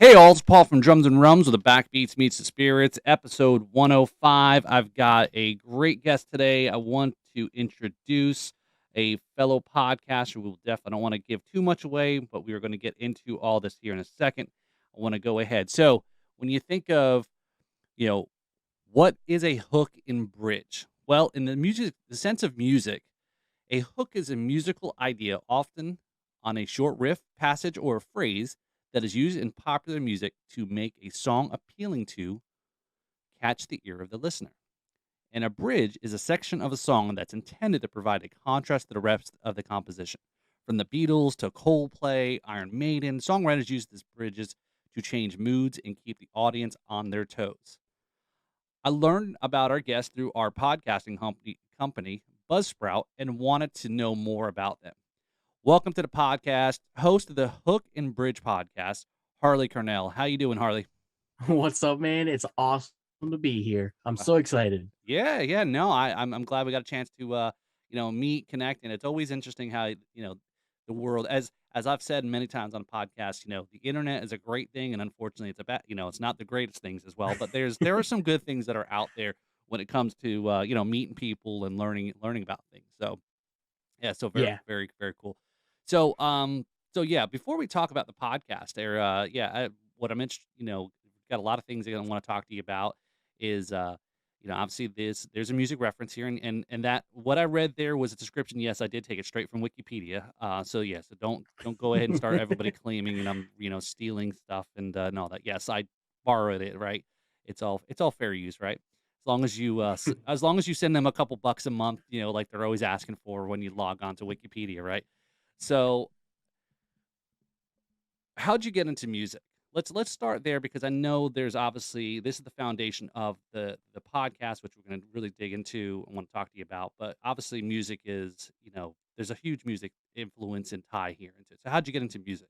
Hey all, it's Paul from Drums and Rums with the Backbeats Meets the Spirits, episode 105. I've got a great guest today. I want to introduce a fellow podcaster. I don't want to give too much away, but we are going to get into all this here in a second. I want to go ahead. So when you think of, you know, what is a hook in bridge? Well, in the sense of music, a hook is a musical idea, often on a short riff, passage, or a phrase that is used in popular music to make a song appealing to catch the ear of the listener. And a bridge is a section of a song that's intended to provide a contrast to the rest of the composition. From the Beatles to Coldplay, Iron Maiden, songwriters use these bridges to change moods and keep the audience on their toes. I learned about our guest through our podcasting company Buzzsprout, and wanted to know more about them. Welcome to the podcast, host of the Hook and Bridge podcast, Harley Cornell. How you doing, Harley? What's up, man? It's awesome to be here. I'm so excited. Yeah. No, I'm glad we got a chance to meet, connect, and it's always interesting how the world, as I've said many times on podcasts, the internet is a great thing, and unfortunately, it's a bad, it's not the greatest things as well. But there are some good things that are out there when it comes to meeting people and learning about things. So yeah, so very Yeah. very very cool. So yeah, before we talk about the podcast, what I'm interested, got a lot of things that I want to talk to you about is obviously there's a music reference here, and that what I read there was a description. Yes, I did take it straight from Wikipedia. So don't go ahead and start everybody claiming and I'm stealing stuff and all that. Yes, I borrowed it. Right, it's all fair use, right? As long as you send them a couple bucks a month, like they're always asking for when you log on to Wikipedia, right? So, how'd you get into music? Let's start there because I know there's obviously this is the foundation of the podcast, which we're going to really dig into. I want to talk to you about, but obviously music is there's a huge music influence and tie here into it. So how'd you get into music?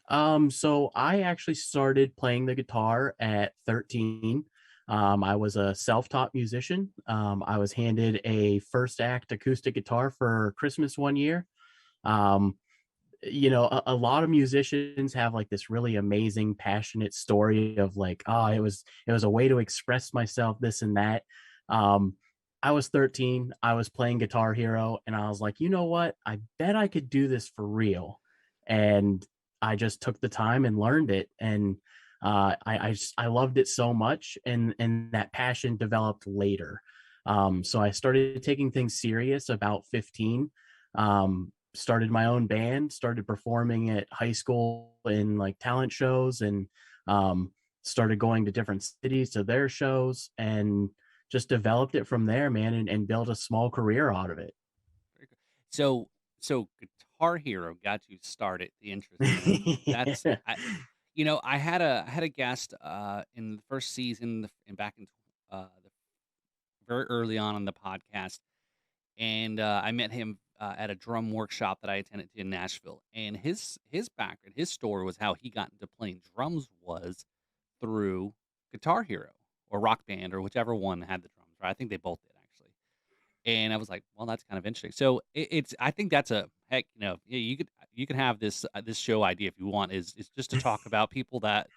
So I actually started playing the guitar at 13. I was a self-taught musician. I was handed a first act acoustic guitar for Christmas one year. Um, a lot of musicians have like this really amazing, passionate story of like, oh, it was a way to express myself, this and that. Um, I was 13, I was playing Guitar Hero, and I was like, you know what? I bet I could do this for real. And I just took the time and learned it. And I loved it so much, and that passion developed later. So I started taking things serious about 15. Started my own band, started performing at high school in like talent shows, and started going to different cities to their shows, and just developed it from there, man, and built a small career out of it. Very good. So Guitar Hero got you started the interest in it. That's Yeah. I had a guest in the first season and back in very early on in the podcast, and I met him at a drum workshop that I attended in Nashville. And his background, his story was how he got into playing drums was through Guitar Hero or Rock Band or whichever one had the drums. Right, I think they both did actually. And I was like, well, that's kind of interesting. So it's I think that's a heck, yeah, you could have this show idea if you want is just to talk about people that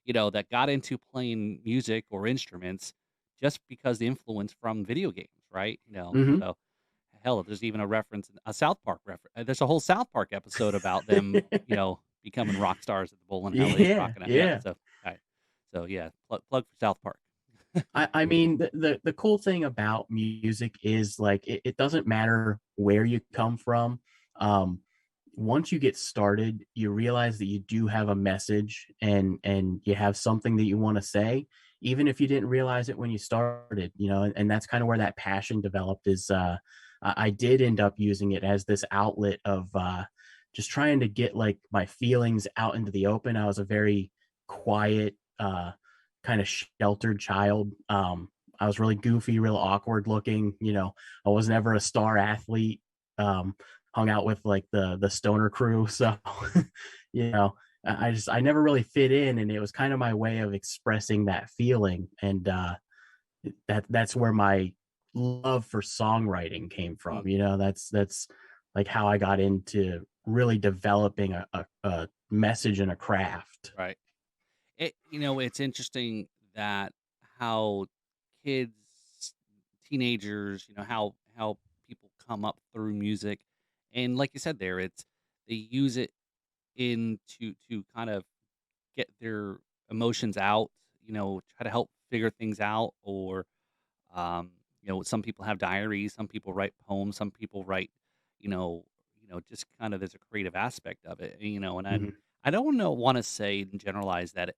that got into playing music or instruments just because the influence from video games, right? Hmm. So hell, there's even a reference, a South Park reference. There's a whole South Park episode about them, becoming rock stars at the bowling alley, Yeah, rocking out. Yeah. yeah. So yeah, plug for South Park. I mean, the cool thing about music is like it doesn't matter where you come from. Um, Once you get started, you realize that you do have a message, and you have something that you want to say, even if you didn't realize it when you started. And that's kind of where that passion developed. Is I did end up using it as this outlet of just trying to get like my feelings out into the open. I was a very quiet, kind of sheltered child. I was really goofy, real awkward looking. I was never a star athlete. Hung out with like the stoner crew, so you know, I never really fit in, and it was kind of my way of expressing that feeling, and that's where my love for songwriting came Mm, from. That's like how I got into really developing a message and a craft. right. It's interesting that how kids, teenagers, how people come up through music, and like you said there, they use it to kind of get their emotions out, try to help figure things out, or some people have diaries, some people write poems, some people write, you know, just kind of there's a creative aspect of it, and Mhm. I don't want to say and generalize that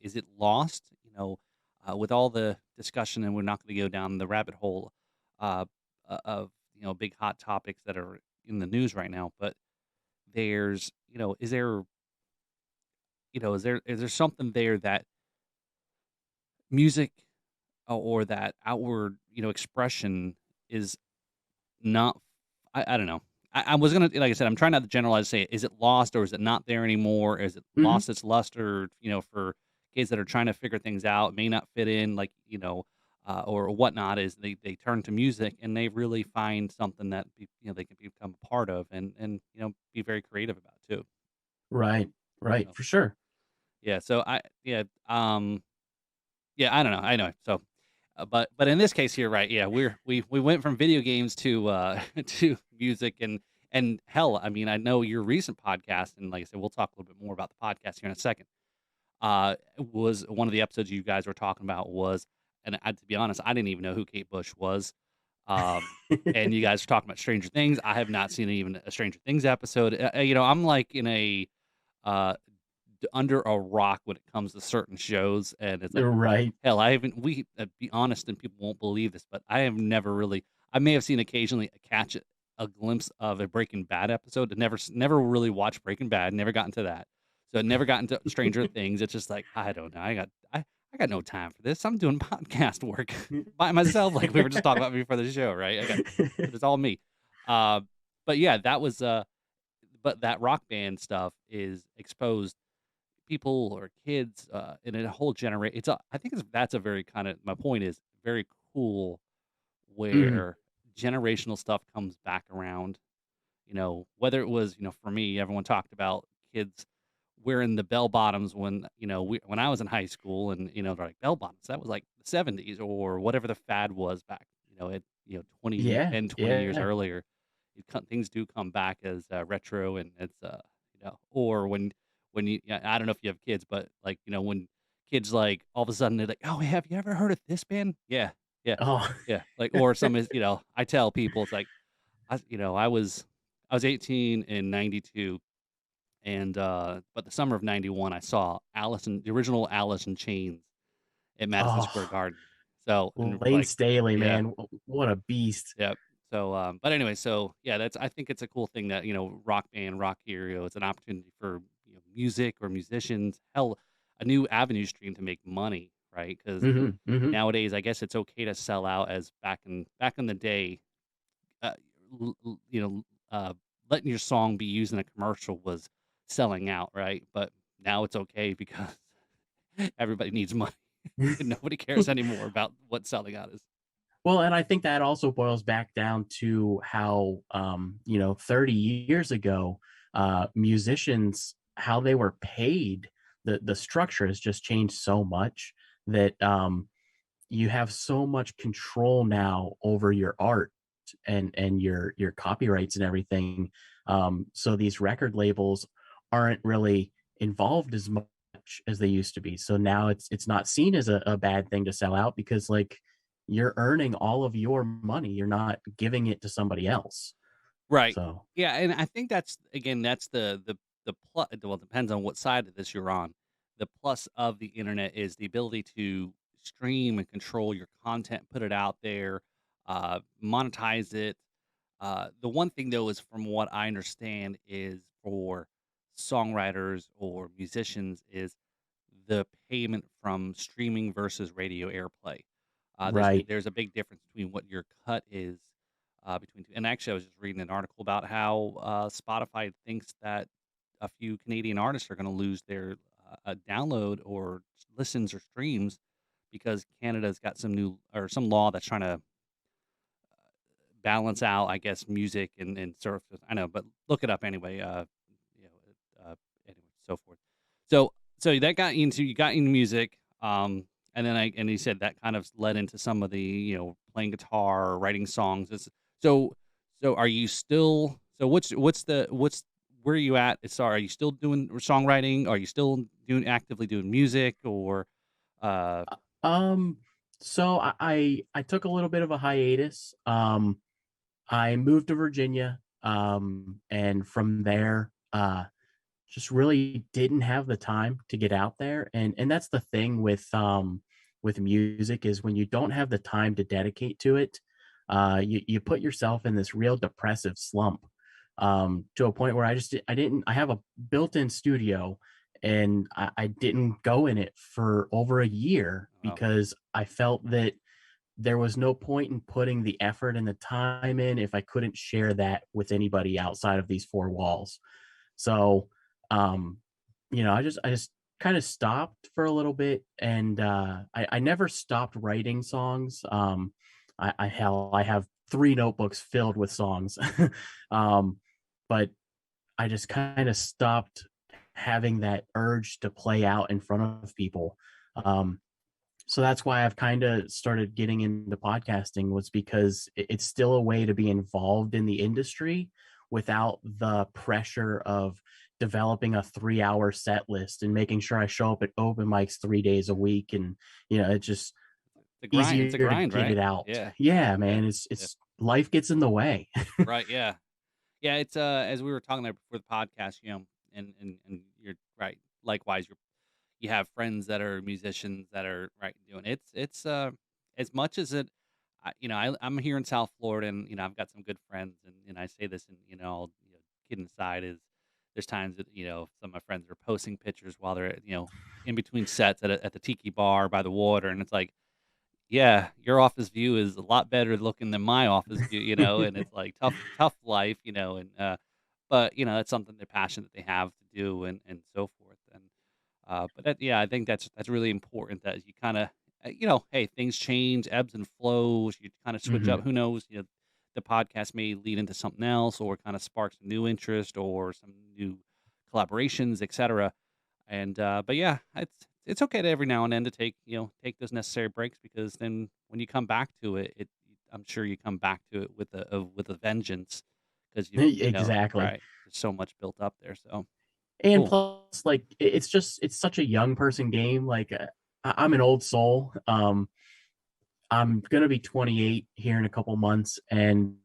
is it lost, with all the discussion, and we're not going to go down the rabbit hole uh, of big hot topics that are in the news right now, but there's, is there something there that music or that outward, expression is not. I don't know. I was gonna, like I said, I'm trying not to generalize, say, is it lost or is it not there anymore? Is it Mhm. lost its luster, for kids that are trying to figure things out, may not fit in, like, or whatnot, is they turn to music and they really find something that they can become a part of, and be very creative about too. Right. Right. So For sure. yeah, so yeah, I don't know. I know. So, but in this case here, right? Yeah, we went from video games to to music, and hell, I mean, I know your recent podcast, and like I said, we'll talk a little bit more about the podcast here in a second. Was one of the episodes you guys were talking about was, and to be honest, I didn't even know who Kate Bush was. Um, and you guys were talking about Stranger Things. I have not seen even a Stranger Things episode. I'm like in a uh under a rock when it comes to certain shows, and it's like, Right. hell, I haven't we be honest, and people won't believe this, but I have never really. I may have seen occasionally a glimpse of a Breaking Bad episode, and never really watched Breaking Bad, never got into that. So I never got into Stranger Things. It's just like, I don't know, I got no time for this. I'm doing podcast work by myself, like we were just talking about before the show, right? It's all me. Uh, but yeah, but that rock band stuff is exposed people or kids, in a whole generation. I think that's a very kind of, my point is very cool Mhm. where generational stuff comes back around. Whether it was, for me, everyone talked about kids wearing the bell bottoms when, when I was in high school, and they're like, bell bottoms, that was like the 70s or whatever the fad was back, 20 Yeah. and 20 years Yeah. earlier. Things do come back as retro, and it's or when yeah, I don't know if you have kids, but like, when kids, like, all of a sudden they're like, oh, have you ever heard of this band? Yeah, yeah, Oh. yeah. Like, or some is, I tell people, it's like, I was 18 in 92, and, but the summer of 91, I saw the original Alice in Chains at Madison Square Oh. Garden. So, and Lane like, Staley, yeah, man. What a beast. yeah. So, but anyway, so yeah, I think it's a cool thing that, rock band, rock hero, it's an opportunity for, music or musicians, hell, a new avenue stream to make money, right? Because Mhm. Mhm. nowadays, I guess it's okay to sell out, as back in the day, uh, letting your song be used in a commercial was selling out, right? But now it's okay because everybody needs money and nobody cares anymore about what selling out is. Well, and I think that also boils back down to how, 30 years ago, musicians, how they were paid. The structure has just changed so much that you have so much control now over your art and your copyrights and everything. So these record labels aren't really involved as much as they used to be. So now it's not seen as a bad thing to sell out because like you're earning all of your money. You're not giving it to somebody else. Right. So Yeah, and I think that's, again, that's the plus. Well, it depends on what side of this you're on. The plus of the internet is the ability to stream and control your content, put it out there, monetize it. The one thing though is, from what I understand, is for songwriters or musicians, is the payment from streaming versus radio airplay. right. There's a big difference between what your cut is, between two. And actually, I was just reading an article about how Spotify thinks that a few Canadian artists are going to lose their download or listens or streams because Canada's got some law that's trying to balance out, I guess, music and sort of. I know, but look it up anyway. You know, anyway, so forth. So so that got you into music, and then and you said that kind of led into some of the, playing guitar or writing songs. So so are you still so what's where are you at? Are you still doing songwriting? Are you still doing actively doing music or uh Uh, Um, so I took a little bit of a hiatus. I moved to Virginia, and from there, just really didn't have the time to get out there, and that's the thing with music is when you don't have the time to dedicate to it, you put yourself in this real depressive slump, to a point where I didn't I have a built-in studio, and I didn't go in it for over a year oh, because I felt that there was no point in putting the effort and the time in if I couldn't share that with anybody outside of these 4 walls. So, um, I just kind of stopped for a little bit, and I never stopped writing songs. I have 3 notebooks filled with songs, um, but I just kind of stopped having that urge to play out in front of people. Um, so that's why I've kind of started getting into podcasting was because it's still a way to be involved in the industry without the pressure of developing a 3-hour set list and making sure I show up at open mics 3 days a week. And, it's just it's a easier to grind, get right? it out. Yeah. Yeah, Yeah. man. Yeah. It's life gets in the way. Right, yeah. Yeah, it's as we were talking there before the podcast, and you're right. Likewise, you have friends that are musicians that are right doing it's as much as I'm here in South Florida, and I've got some good friends, and I say this, and kidding aside, is there's times that some of my friends are posting pictures while they're in between sets at the tiki bar by the water, and it's like, yeah, your office view is a lot better looking than my office view, and it's like tough life, and but that's something they're passionate they have to do, and so forth. And but yeah, I think that's really important that you kind of hey, things change, ebbs and flows. You kind of switch up. Hmm. Who knows? The podcast may lead into something else, or kind of sparks a new interest or some new collaborations, etc. And, but yeah, it's okay to every now and then to take those necessary breaks, because then when you come back to it, I'm sure you come back to it with a vengeance, because Exactly. right, there's so much built up there. So And cool. plus, like, it's such a young person game. Like, I'm an old soul. I'm gonna be 28 here in a couple months, and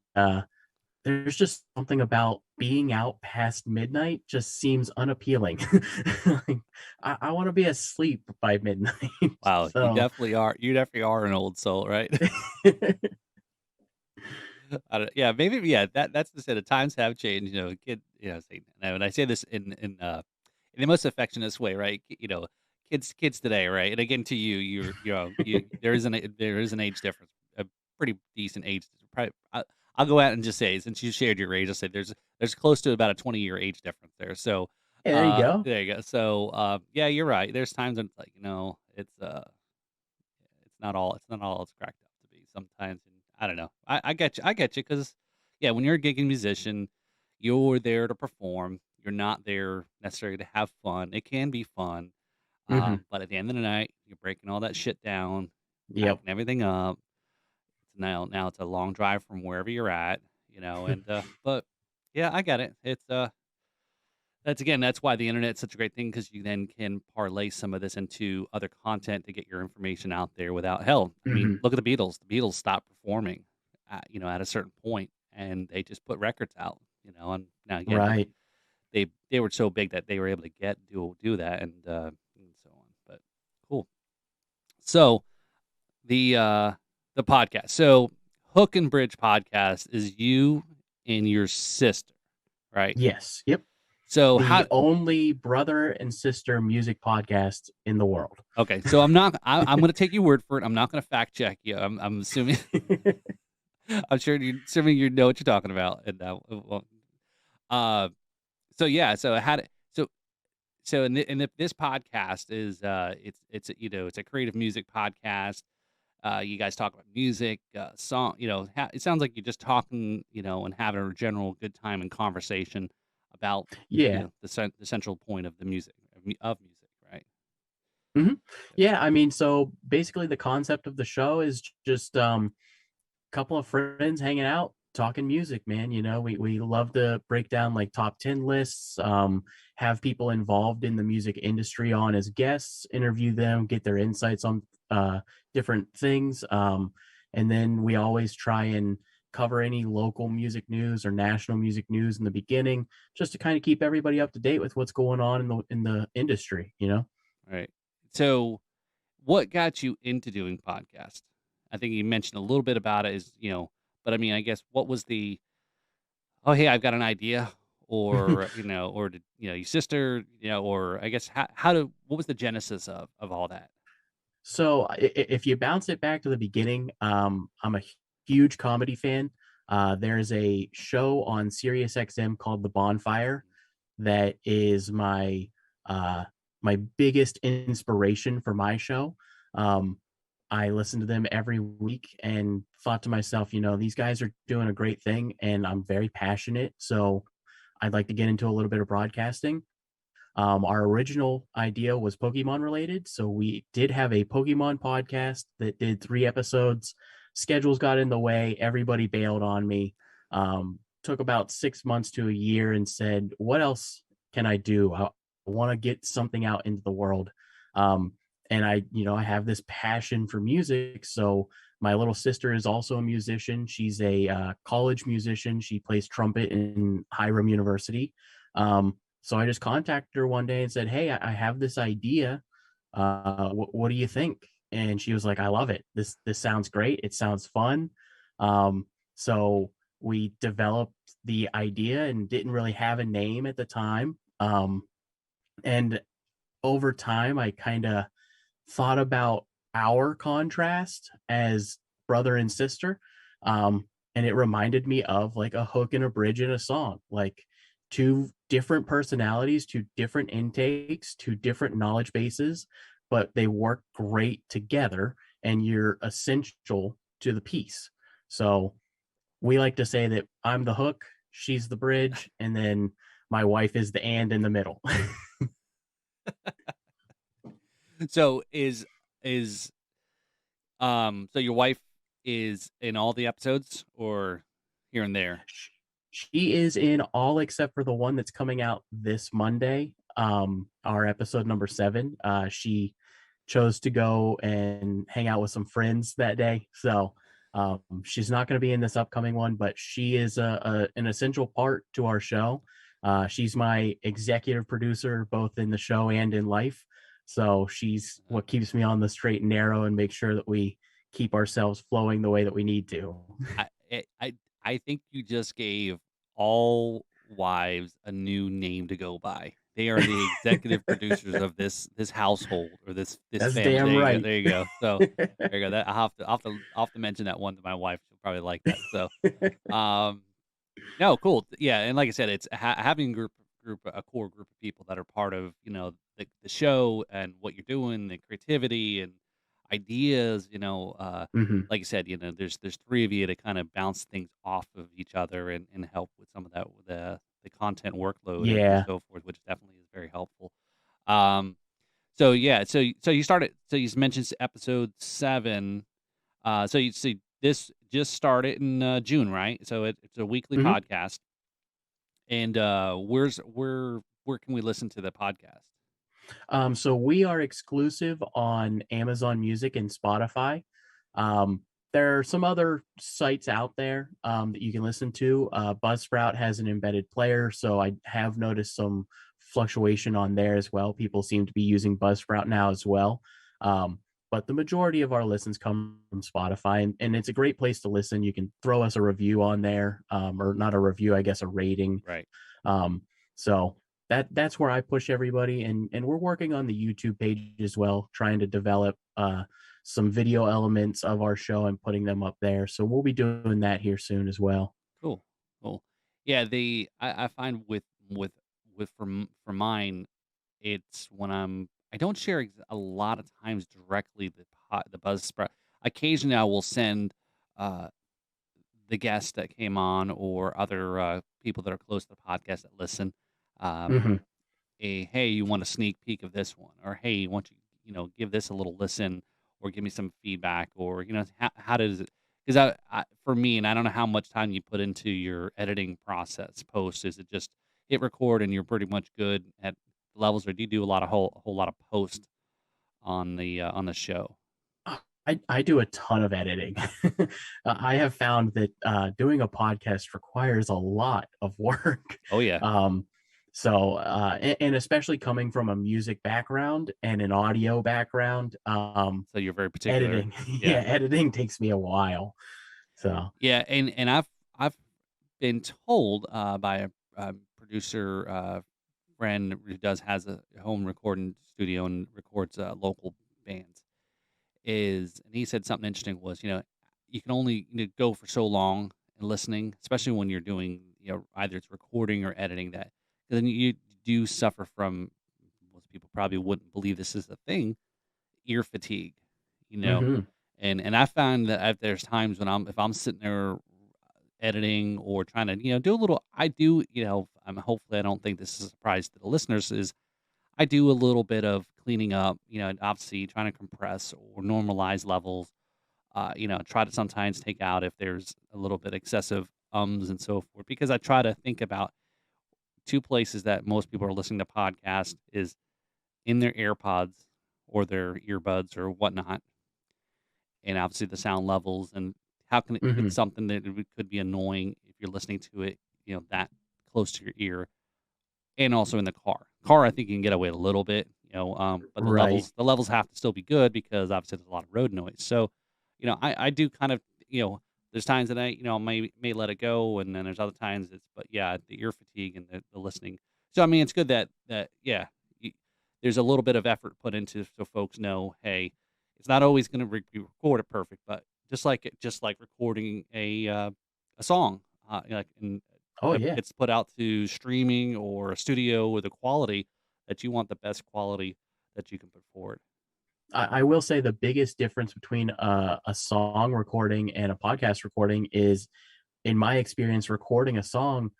there's just something about being out past midnight just seems unappealing. Like, I want to be asleep by midnight. Wow, you So, definitely are. You definitely are an old soul, right? I don't, yeah, maybe, yeah. That's the set. The times have changed. Kid. Say, and I say this in the most affectionate way, right? Kids today, right? And again, to you, there is an age difference, a pretty decent age. Probably, I'll go out and just say, since you shared your age, I'll say there's close to about a 20-year age difference there. So, hey, there you go. there you go. So, yeah, you're right. There's times when it's like, it's not all it's cracked up to be sometimes. And I don't know. I get you, because yeah, when you're a gigging musician, you're there to perform. You're not there necessarily to have fun. It can be fun, Hmm. but at the end of the night, you're breaking all that shit down, Yep. packing everything up. Now it's a long drive from wherever you're at, and but yeah, I get it. That's why the internet's such a great thing, because you then can parlay some of this into other content to get your information out there without hell. I mean, Hmm. look at the Beatles. The Beatles stopped performing, at a certain point, and they just put records out. And now again, Right. they were so big that they were able to do that, and so on. But cool. So the podcast. So Hook and Bridge podcast is you and your sister, right? Yes. Yep. So The how only brother and sister music podcast in the world. Okay, so I'm gonna take your word for it. I'm not gonna fact check you. I'm assuming I'm sure you assuming you know what you're talking about. And well, uh, so yeah, so how did so this podcast is it's a creative music podcast. You guys talk about music, song. It sounds like you're just talking, and having a general good time and conversation about Yeah. the central point of the music of music, right? Mhm. Yeah, I mean, so basically the concept of the show is just couple of friends hanging out, talking music, man. You know, we love to break down like top 10 lists, have people involved in the music industry on as guests, interview them, get their insights on different things. And then we always try and cover any local music news or national music news in the beginning, just to kind of keep everybody up to date with what's going on in the industry, you know? Right. So, what got you into doing podcasts? I think you mentioned a little bit about it is, but I mean, I guess what was the, oh, hey, I've got an idea, or, or did, your sister, or I guess what was the genesis of all that? So if you bounce it back to the beginning, I'm a huge comedy fan. There's a show on Sirius XM called The Bonfire that is uh, my biggest inspiration for my show. Um, I listen to them every week and thought to myself, you know, these guys are doing a great thing, and I'm very passionate. So I'd like to get into a little bit of broadcasting. Our original idea was Pokemon related, so we did have a Pokemon podcast that did 3 episodes. Schedules got in the way, everybody bailed on me. Took about 6 months to a year and said, "What else can I do? I want to get something out into the world." Um, and I have this passion for music. So my little sister is also a musician. She's a college musician. She plays trumpet in Hiram University. So I just contacted her one day and said, "Hey, I have this idea. What do you think?" And she was like, "I love it. This sounds great. It sounds fun." So we developed the idea and didn't really have a name at the time. And over time, I kind of thought about our contrast as brother and sister. And it reminded me of like a hook and a bridge in a song, like two different personalities, two different intakes, two different knowledge bases, but they work great together and you're essential to the piece. So we like to say that I'm the hook, she's the bridge, and then my wife is the and in the middle. So is so your wife is in all the episodes or here and there? Sh She is in all except for the one that's coming out this Monday, our episode number 7. She chose to go and hang out with some friends that day, so, she's not gonna be in this upcoming one, but she is an essential part to our show. She's my executive producer both in the show and in life, so she's Uh, what keeps me on the straight and narrow and make sure that we keep ourselves flowing the way that we need to. I I I I think you just gave all wives a new name to go by. They are the executive producers of this household or this That's family. damn right. There you go. So there you go. That I'll have to mention that one to my wife. She'll probably like that. So um no, cool. Yeah, and like I said, it's having a core group of people that are part of the show and what you're doing, the creativity and ideas. Mhm. Like I said, there's three of you to kind of bounce things off of each other and help with some of that with the content workload and Yeah. so forth, which definitely is very helpful. Um, so yeah, so you started. So you mentioned episode 7. So this just started in June, right? So it's a weekly Mhm. podcast. And where can we listen to the podcast? So we are exclusive on Amazon Music and Spotify. Um, there are some other sites out there that you can listen to. Buzzsprout has an embedded player, so I have noticed some fluctuation on there as well. People seem to be using Buzzsprout now as well. But the majority of our listens come from Spotify, and it's a great place to listen. You can throw us a review on there, or not a review, I guess a rating. Right. So that's where I push everybody, and we're working on the YouTube page as well, trying to develop some video elements of our show and putting them up there. So we'll be doing that here soon as well. Cool. Cool. Yeah, I find for mine, it's when I don't share a lot of times directly the Buzzsprout. Occasionally, I will send uh, the guest that came on or other people that are close to the podcast that listen. Um, Hmm. hey, you want a sneak peek of this one, or hey, you want give this a little listen, or give me some feedback, or how does it? Because for me, and I don't know how much time you put into your editing process post. Is it just hit record and you're pretty much good at levels, or do you do a whole lot of post on the show? I do a ton of editing. I have found that doing a podcast requires a lot of work. Oh yeah, Um, and especially coming from a music background and an audio background, so you're very particular. editing, Yeah, yeah, editing takes me a while. So, yeah, and I've been told by a producer friend who has a home recording studio and records local bands. And he said something interesting was, you can only go for so long and listening, especially when you're doing, either it's recording or editing that. 'Cause then you do suffer from, most people probably wouldn't believe this is a thing, ear fatigue, you know. mhm, And I find that there's times when if I'm sitting there editing or trying to, do a little, I do, I'm hopefully I don't think this is a surprise to the listeners, is I do a little bit of cleaning up, and obviously trying to compress or normalize levels. Try to sometimes take out if there's a little bit excessive ums and so forth, because I try to think about two places that most people are listening to podcasts is in their AirPods or their earbuds or whatnot, and obviously the sound levels, and how can it's mhm, something that could be annoying if you're listening to it, that close to your ear, and also in the car. Car, I think you can get away a little bit, but right. the levels have to still be good because obviously there's a lot of road noise. So, I do kind of, there's times that I, may let it go, and then there's other times but yeah, the ear fatigue and the listening. So I mean, it's good that yeah, y there's a little bit of effort put into so folks know, hey, it's not always going to be recorded perfect, but just like recording a song, like in Oh whenever it yeah. gets put out to streaming or a studio with a quality that you want the best quality that you can put forward. I will say the biggest difference between a song recording and a podcast recording is, in my experience, recording a song,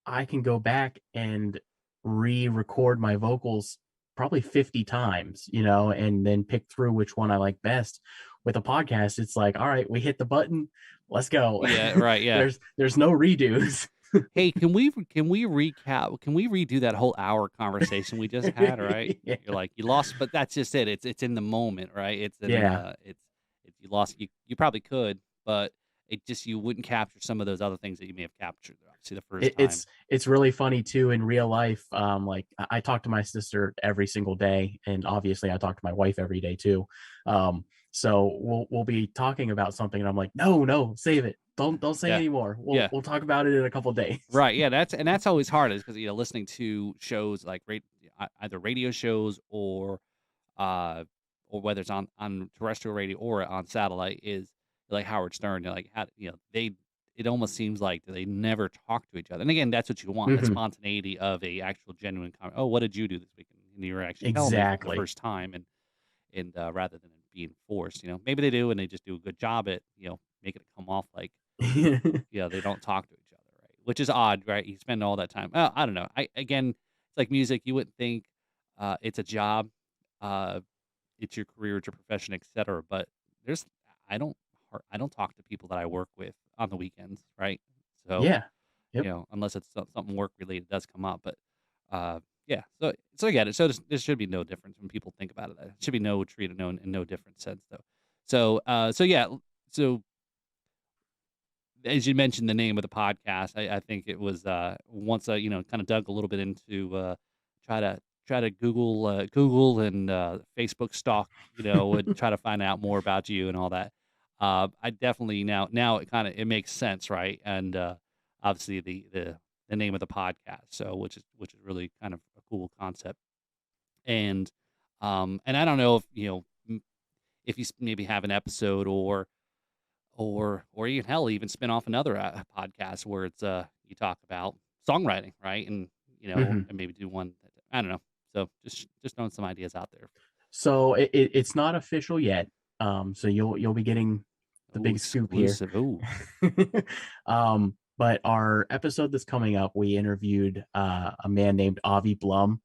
I can go back and re-record my vocals probably 50 times, and then pick through which one I like best. With a podcast, it's like, all right, we hit the button, let's go. Yeah, right, yeah. There's no redos. Hey, can we recap? Can we redo that whole hour conversation we just had? Right? Yeah. You're like you lost, but that's just it. It's in the moment, right? Yeah. It's you lost. You probably could, but it just you wouldn't capture some of those other things that you may have captured. Obviously, the first It, time. it's it's really funny too in real life. Like I talk to my sister every single day, and obviously I talk to my wife every day too. So we'll be talking about something, and I'm like, no, save it. Don't say Yeah, anymore. We'll yeah. we'll talk about it in a couple days. Right, yeah, that's always hard is because listening to shows like either radio shows or whether it's on terrestrial radio or on satellite is like Howard Stern, you're like, how they it almost seems like they never talk to each other, and again, that's what you want, the Mhm. spontaneity of a actual genuine "Oh, what did you do this weekend?" And you're actually telling me for the Exactly. first time, and rather than it being forced, maybe they do and they just do a good job at, making it come off like, they don't talk to each other, right? Which is odd, right? You spend all that time. I don't know. Again, it's like music. You wouldn't think it's a job, uh, it's your career, it's your profession, etc. But there's, I don't, I don't talk to people that I work with on the weekends, right? So Yeah. Yep. unless it's something work related does come up, but yeah. So I get it. So there should be no difference when people think about it. There should be no treated no in no different sense though. So yeah. So as you mentioned the name of the podcast, I think it was once I kind of dug a little bit into try to Google and Facebook stalk, and try to find out more about you and all that. I definitely now it makes sense, right? And obviously the name of the podcast, so which is really kind of a cool concept. And I don't know if if you maybe have an episode or even hell, even spin off another podcast where it's you talk about songwriting, right? And Mhm. and maybe do one. I don't know. So just throwing some ideas out there. So it's not official yet. So you'll be getting the Oh, big scoop here. exclusive. Oh, But our episode that's coming up, we interviewed a man named Avi Blum,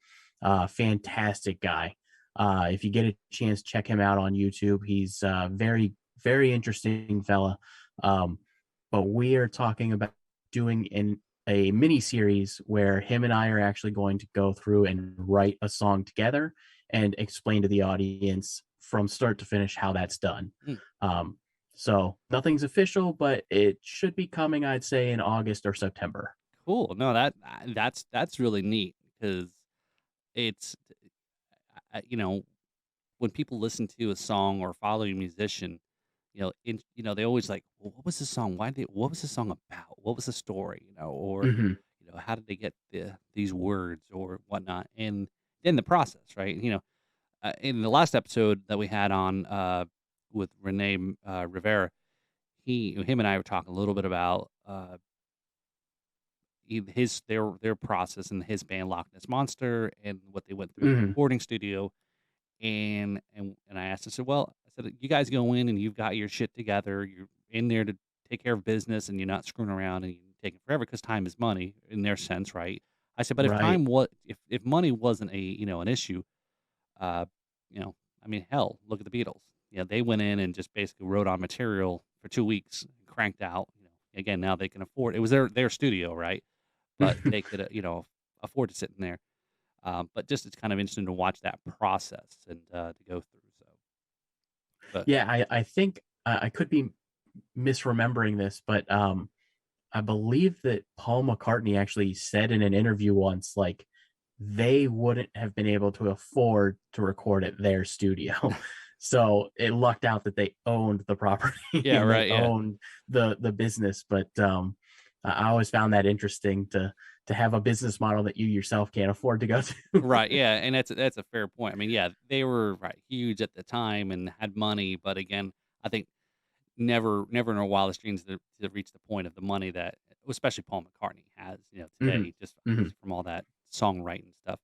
fantastic guy. If you get a chance, check him out on YouTube. He's very, very interesting fella. Um, but we are talking about doing a mini series where him and I are actually going to go through and write a song together and explain to the audience from start to finish how that's done. Mm, Um, so nothing's official, but it should be coming, I'd say, in August or September. cool. No, that's really neat because it's when people listen to a song or follow a musician, they always like, well, what was the song? What was the song about? What was the story? Or Hmm. how did they get these words or whatnot? And then the process, right? In the last episode that we had on with Renee Rivera, him and I were talking a little bit about their process and his band Loch Ness Monster and what they went through in the Hmm. recording studio. And I asked, I said, "Well," I said, "you guys go in and you've got your shit together. You're in there to take care of business, and you're not screwing around and you're taking forever because time is money in their sense, right?" I said, "But if Right. if money wasn't an issue, uh, you know, I mean, hell, look at the Beatles. They went in and just basically wrote on material for 2 weeks, and cranked out. Again, now they can afford. It was their studio, right? But they could, afford to sit in there. But just it's kind of interesting to watch that process and to go through. So, but Yeah, I think I could be misremembering this, but I believe that Paul McCartney actually said in an interview once, like, they wouldn't have been able to afford to record at their studio. So it lucked out that they owned the property yeah, and they right, yeah, owned the business. But I always found that interesting to have a business model that you yourself can't afford to go to. right, yeah, and that's a fair point. I mean, yeah, they were right huge at the time and had money, but again, I think never in our wildest dreams to reach the point of the money that especially Paul McCartney has, Hmm. today, just Hmm. obviously from all that songwriting stuff.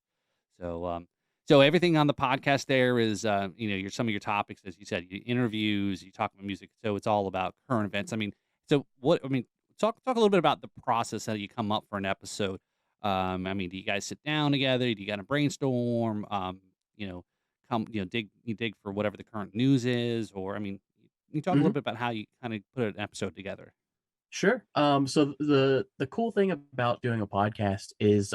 So, so everything on the podcast there is, some of your topics, as you said, you interviews, you talk about music. So it's all about current events. I mean, talk a little bit about the process how you come up for an episode. I mean, do you guys sit down together? Do you got to brainstorm? You know, dig for whatever the current news is, or I mean, can you talk a little Hmm. bit about how you kind of put an episode together? Sure. So the cool thing about doing a podcast is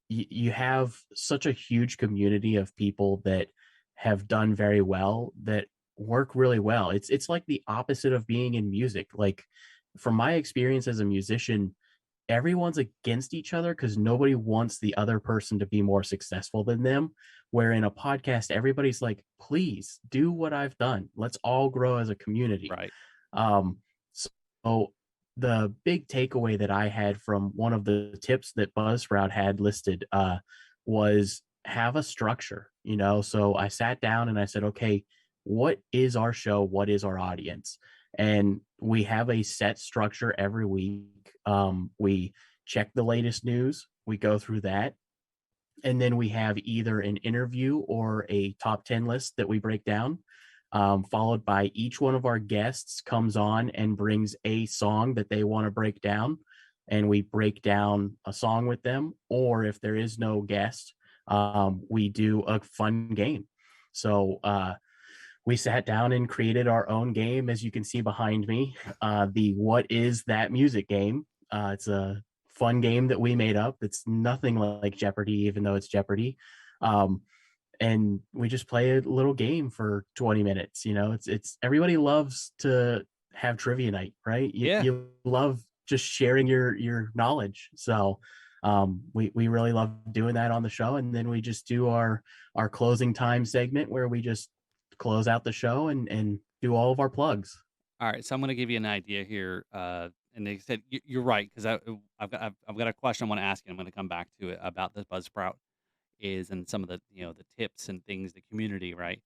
you have such a huge community of people that have done very well, that work really well. It's like the opposite of being in music. Like, from my experience as a musician, everyone's against each other because nobody wants the other person to be more successful than them. Where in a podcast, everybody's like, please do what I've done. Let's all grow as a community. Right. Um, so the big takeaway that I had from one of the tips that Buzzsprout had listed was have a structure. So I sat down and I said, okay, what is our show? What is our audience? And we have a set structure every week. We check the latest news, we go through that, and then we have either an interview or a top 10 list that we break down, followed by each one of our guests comes on and brings a song that they want to break down, and we break down a song with them. Or if there is no guest, we do a fun game. So we sat down and created our own game, as you can see behind me, the What Is That Music game. It's a fun game that we made up. It's nothing like Jeopardy, even though it's Jeopardy. Um, and we just play a little game for 20 minutes. It's everybody loves to have trivia night, right? you, Yeah. you love just sharing your knowledge. So we really love doing that on the show. And then we just do our closing time segment where we just close out the show and do all of our plugs. All right, so I'm gonna give you an idea here, and they said you're right because I've got a question I want to ask you. I'm going to come back to it about the Buzzsprout is and some of the tips and things the community right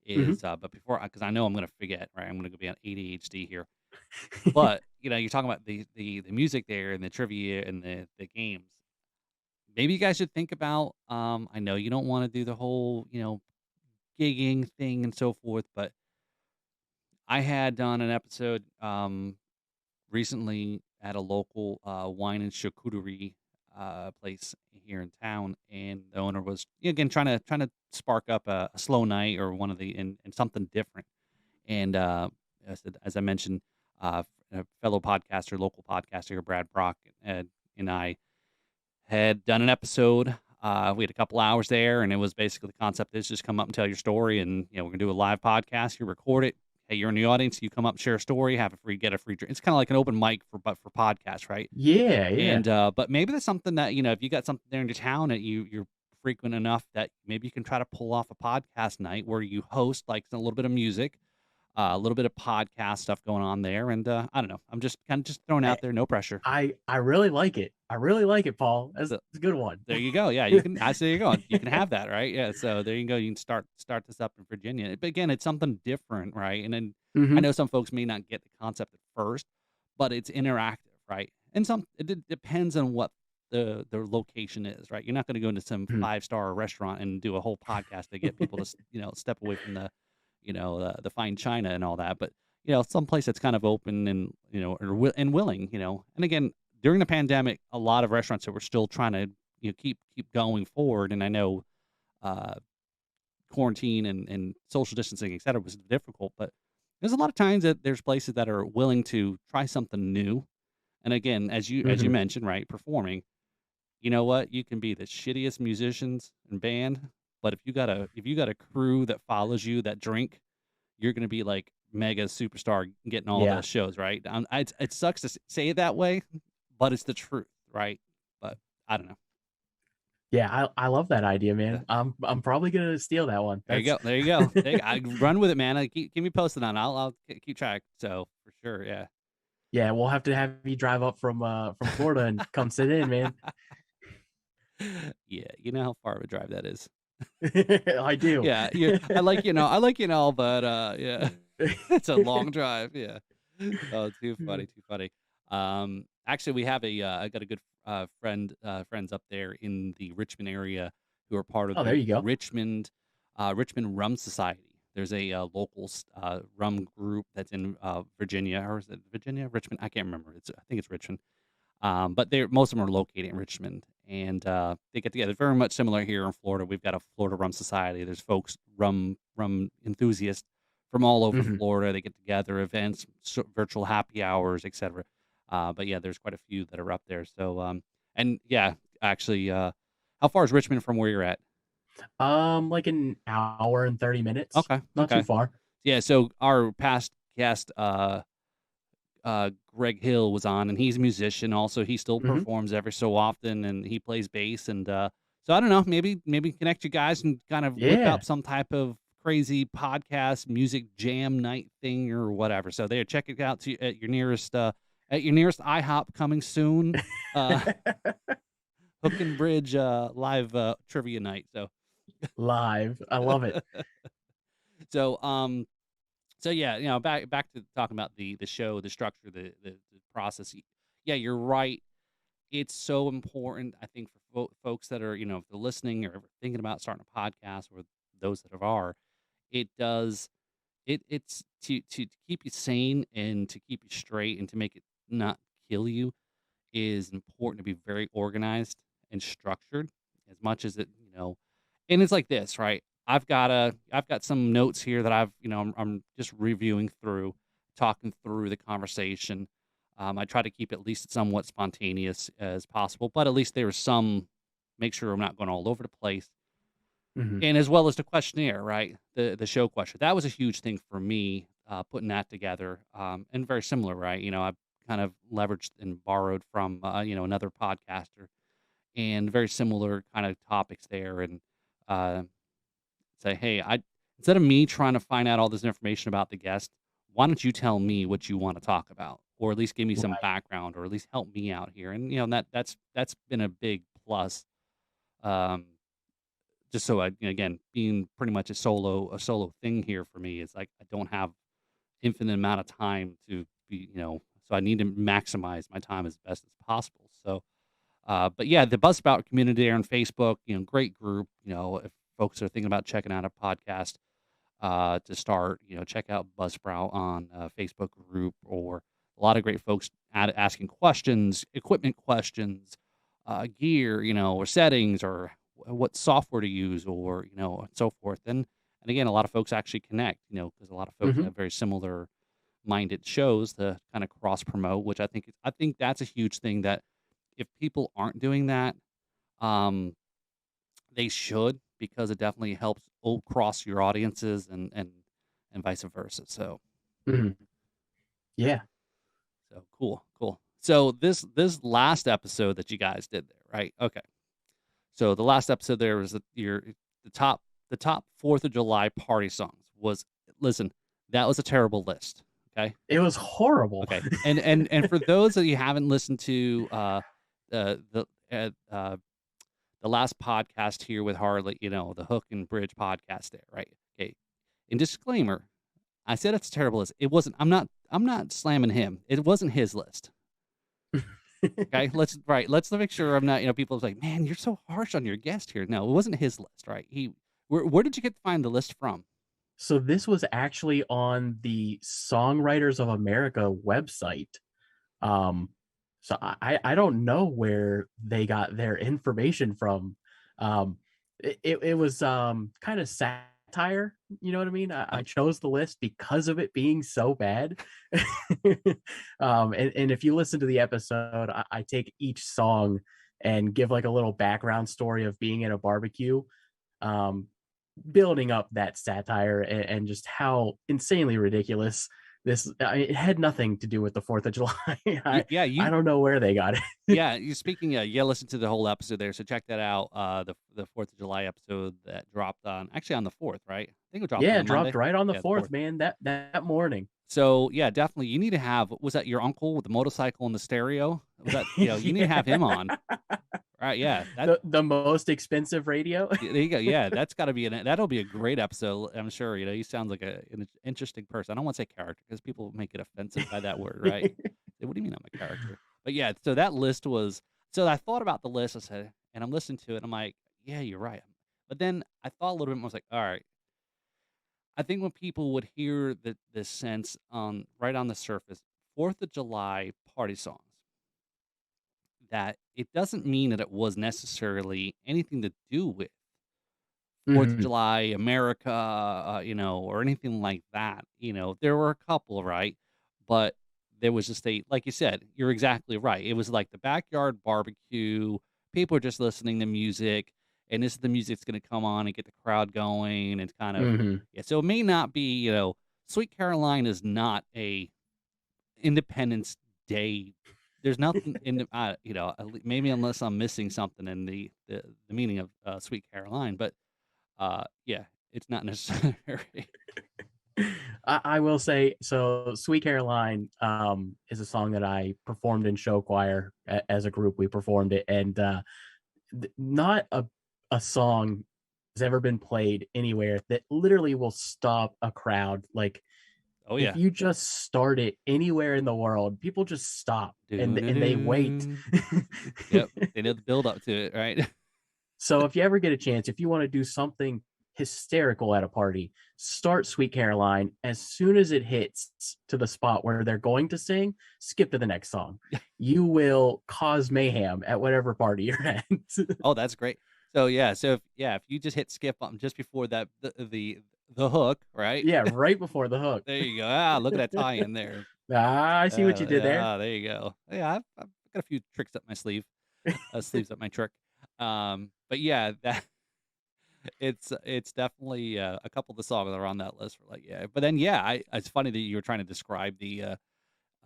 Hmm. is. But before because I know I'm going to forget right, I'm going to be on ADHD here. But you're talking about the music there and the trivia and the games. Maybe you guys should think about. I know you don't want to do the whole gigging thing and so forth, but I had done an episode recently at a local wine and charcuterie place here in town, and the owner was again trying to spark up a slow night or one of the and something different. And as I mentioned, a fellow podcaster, local podcaster here, Brad Brock, and I had done an episode. We had a couple hours there, and it was basically the concept is just come up and tell your story, and we're gonna do a live podcast. You record it. Hey, you're in the audience. You come up, share a story, get a free drink. It's kind of like an open mic for podcasts, right? Yeah, yeah. And but maybe that's something that if you got something there in your town that you're frequent enough that maybe you can try to pull off a podcast night where you host like a little bit of music, a little bit of podcast stuff going on there, and I don't know. I'm just kind of just throwing I out there, no pressure. I really like it. I really like it, Paul. That's So a good one. there you go. Yeah, you can. I say you're going. You can have that, right? Yeah. So there you go. You can start this up in Virginia. But again, it's something different, right? And then I Mhm. know some folks may not get the concept at first, but it's interactive, right? And depends on what the location is, right? You're not going to go into some Mhm. 5-star restaurant and do a whole podcast to get people to step away from the fine china and all that. But some place that's kind of open and and willing, and again, during the pandemic, a lot of restaurants that were still trying to keep going forward. And I know uh, quarantine and social distancing, et cetera, was difficult, but there's a lot of times that there's places that are willing to try something new. And again, as you Mhm. mentioned, right, performing, you know what, you can be the shittiest musicians and band, but if you got a crew that follows you that drink, you're gonna be like mega superstar getting all the Yeah. shows, right? It sucks to say it that way, but it's the truth, right? But I don't know. Yeah, I love that idea, Yeah. man. I'm probably gonna steal that one. There you That's go. There you go. I run with it, man. Keep me posted on it. I'll keep track. So for sure, yeah. yeah, we'll have to have you drive up from Florida and come sit in, man. Yeah, you know how far of a drive that is. I do. Yeah, I like but yeah, it's a long drive. Yeah. Oh, too funny, too funny. Actually, we have I got a good friends up there in the Richmond area who are part of Oh, there you the go. Richmond Rum Society. There's a local rum group that's in Virginia, or is it Virginia, Richmond? I can't remember. I think it's Richmond. But most of them are located in Richmond, and they get together. Very much similar here in Florida. We've got a Florida Rum Society. There's folks, rum enthusiasts from all over Mhm. Florida. They get together, events, virtual happy hours, etc. But yeah, there's quite a few that are up there. So and yeah, actually, how far is Richmond from where you're at? Like an hour and 30 minutes. Okay, Not too okay, far. yeah. So our past guest, Greg Hill was on, and he's a musician. Also, he still Mhm. performs every so often, and he plays bass. And so I don't know, maybe connect you guys and kind of whip Yeah. up some type of crazy podcast music jam night thing or whatever. So there, check it out at your nearest IHOP coming soon. Uh, Hook and Bridge live trivia night. Live. I love it. So so yeah, back to talking about the show, the structure, the process. Yeah, you're right. It's so important, I think, for folks that are, if they're listening or ever thinking about starting a podcast, or those that are. It does it's to keep you sane and to keep you straight and to make it not kill you is important to be very organized and structured as much as and it's like this, right? I've got some notes here that I'm just reviewing through, talking through the conversation. I try to keep it at least somewhat spontaneous as possible, but at least there's some, make sure I'm not going all over the place. Mhm. And as well as the questionnaire, right? The show question. That was a huge thing for me, putting that together. And very similar, right? I've kind of leveraged and borrowed from another podcaster, and very similar kind of topics there. And uh, say, hey, I instead of me trying to find out all this information about the guest, why don't you tell me what you want to talk about, or at least give me some Right. background, or at least help me out here. And that's been a big plus. Um, just so again, being pretty much a solo thing here for me is like I don't have infinite amount of time to be, so I need to maximize my time as best as possible. So, but yeah, the Buzzsprout community there on Facebook, great group. If folks are thinking about checking out a podcast to start, check out Buzzsprout on Facebook group, or a lot of great folks asking questions, equipment questions, gear, or settings, or what software to use, or and so forth. And again, a lot of folks actually connect, because a lot of folks Hmm. have very similar minded shows to kind of cross promote, which I think that's a huge thing that if people aren't doing that, um, they should, because it definitely helps cross your audiences and vice versa. Hmm. Yeah, So cool, cool. So this last episode that you guys did there, right? Okay. So the last episode there was the top the top 4th of July party songs was, listen, that was a terrible list. Okay. it was horrible. Okay. And for those that you haven't listened to the the last podcast here with Harley, the Hook and Bridge podcast there, right? Okay. In disclaimer, I said it's a terrible list. It wasn't. I'm not slamming him. It wasn't his list. Okay, let's make sure I'm not. People's like, man, you're so harsh on your guest here. No, it wasn't his list, right? Where did you get to find the list from? So this was actually on the Songwriters of America website. Um, so I don't know where they got their information from. Um, it was kind of satire, you know what I mean? I Yep. chose the list because of it being so bad. And if you listen to the episode, I take each song and give like a little background story of being at a barbecue. Um, Building up that satire and just how insanely ridiculous this it had nothing to do with the 4th of July. Yeah, I don't know where they got it. yeah. You speaking. Yeah, listen to the whole episode there. So check that out. The 4th of July episode that dropped on actually on the 4th, right? I think it dropped on Yeah, the it dropped Monday. right on the Yeah, the 4th, 4th. man, that morning. So yeah, definitely you need to have. Was that your uncle with the motorcycle and the stereo? Was that you need to have Yeah. him on. Right? Yeah, that The most expensive radio. yeah, there you go. Yeah, that's gotta be that'll be a great episode, I'm sure. He sounds like an interesting person. I don't wanna say character because people may get offensive by that word, right? Say, "What do you mean I'm a character?" But yeah, so that list was so I thought about the list, I said and I'm listening to it, I'm like, "Yeah, you're right." But then I thought a little bit more, I was like, "Alright." I think when people would hear the sense on right on the surface, 4th of July party songs, that it doesn't mean that it was necessarily anything to do with 4th of Mhm, July, America, or anything like that. There were a couple, right? But there was just like you said, you're exactly right. It was like the backyard barbecue. People are just listening to music, and this is the music that's going to come on and get the crowd going. And kind of, mhm. yeah. So it may not be, Sweet Caroline is not a Independence Day. There's nothing in the, maybe unless I'm missing something in the meaning of Sweet Caroline, but yeah, it's not necessary. I will say so. Sweet Caroline is a song that I performed in show choir as a group. We performed it, and not a song has ever been played anywhere that literally will stop a crowd. Like Oh, if yeah. you just start it anywhere in the world, people just stop and they wait. Doo-doo-doo. Yep, they know the build up to it, right? So if you ever get a chance, if you want to do something hysterical at a party, start Sweet Caroline. As soon as it hits to the spot where they're going to sing, skip to the next song. You will cause mayhem at whatever party you're at. Oh, that's great. So, yeah, if you just hit skip button just before that the hook, right? Yeah, right before the hook. There you go. Ah, look at that tie in there. I see what you did there. There you go. Yeah, I've got a few tricks up my sleeve, sleeves up my trick. But yeah, that it's definitely a couple of the songs that are on that list were like, yeah. But then, yeah, it's funny that you were trying to describe the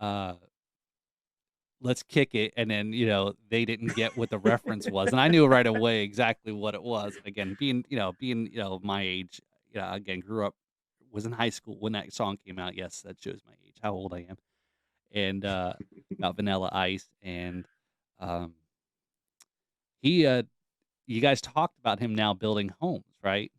uh let's kick it, and then they didn't get what the reference was, and I knew right away exactly what it was. Again, being my age, again, grew up, was in high school when that song came out. Yes, that shows my age, how old I am. And about Vanilla Ice, and um he you guys talked about him now building homes, right?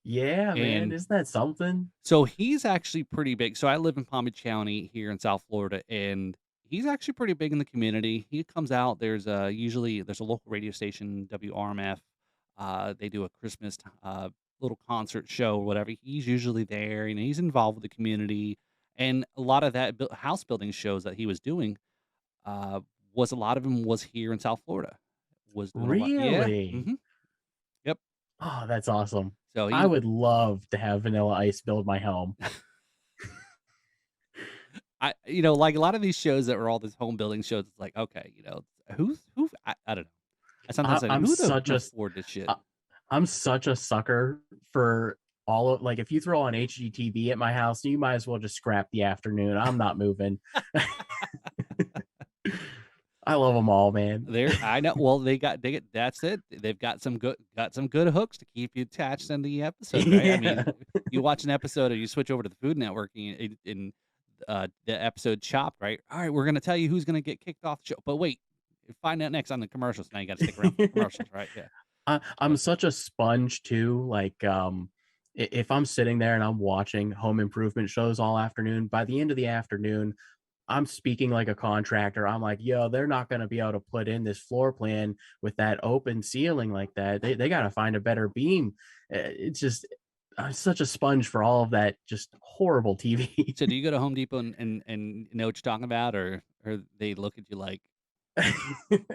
Yeah, man. And Isn't that something? so he's actually pretty big. So I live in Palm Beach County here in South Florida, and he's actually pretty big in the community. He comes out. Usually there's a local radio station, WRMF. They do a Christmas little concert show or whatever. He's usually there. He's involved with the community, and a lot of that house building shows that he was doing uh, was a lot of them was here in South Florida, was doing a lot. Yeah. Really? Yep. Oh, that's awesome. So I he would love to have Vanilla Ice build my home. like a lot of these shows that were all these home building shows, it's like, okay, I don't know. I sometimes I, say, I'm who the such can a afford this shit? I- I'm such a sucker for all of, like, if you throw on HGTV at my house, you might as well just scrap the afternoon. I'm not moving. I love them all, man. I know. Well, they get that's it. They've got some good hooks to keep you attached in the episodes, right? I Yeah. mean, you watch an episode or you switch over to the Food Network in the episode Chopped, right? All right, we're gonna tell you who's gonna get kicked off the show, but wait, you find out next on the commercials. Now you got to stick around for the commercials, right? Yeah. I'm So, such a sponge too. Like, if I'm sitting there and I'm watching home improvement shows all afternoon, by the end of the afternoon, I'm speaking like a contractor. I'm like, yo, they're not going to be able to put in this floor plan with that open ceiling like that. They got to find a better beam. It's just, I'm such a sponge for all of that just horrible TV. so do you go to Home Depot and know what you're talking about, or they look at you like uh,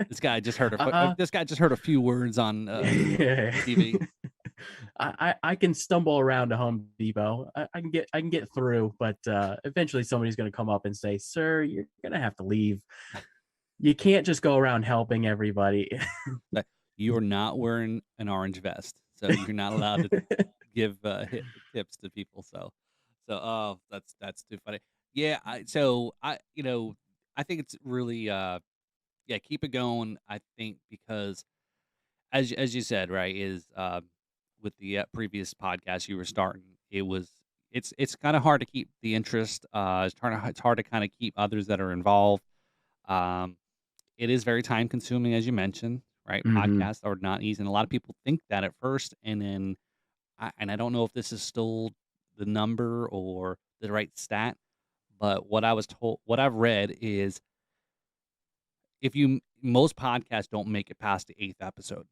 this guy just heard a few words on yeah. TV? I can stumble around to Home Depot. I can get through, but eventually somebody's going to come up and say, "Sir, you're going to have to leave. You can't just go around helping everybody." Like, you're not wearing an orange vest, so you're not allowed to give tips to people. Oh, that's too funny. Yeah, I think it's really yeah, keep it going. I think because as you said, right, is with the previous podcast you were starting, it's kind of hard to keep the interest. It's hard to kind of keep others that are involved. Um, it is very time consuming, as you mentioned, right? Hmm. Podcasts are not easy, and a lot of people think that at first, and then I don't know if this is still the number or the right stat, but what I've read is if you most podcasts don't make it past the eighth episode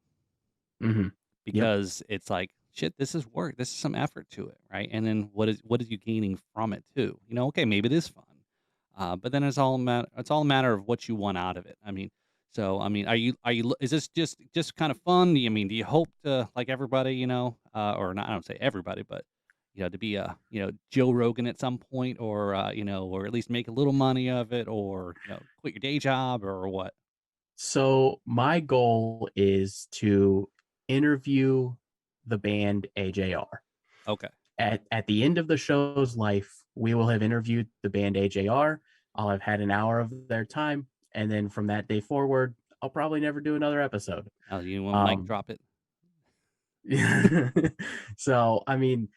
Hmm. Yep. because it's like shit. This is work. This is some effort to it, right? And then what is you gaining from it too? Okay, maybe it is fun, but then it's all a matter of what you want out of it. Are you is this just kind of fun? Do you hope to like everybody, or not? I don't say everybody, but to be a Joe Rogan at some point, or or at least make a little money of it, or quit your day job, or what? So my goal is to interview the band AJR. Okay. At the end of the show's life, we will have interviewed the band AJR. I'll have had an hour of their time, and then from that day forward, I'll probably never do another episode. Oh, you want to mic Um, drop it? so, I mean,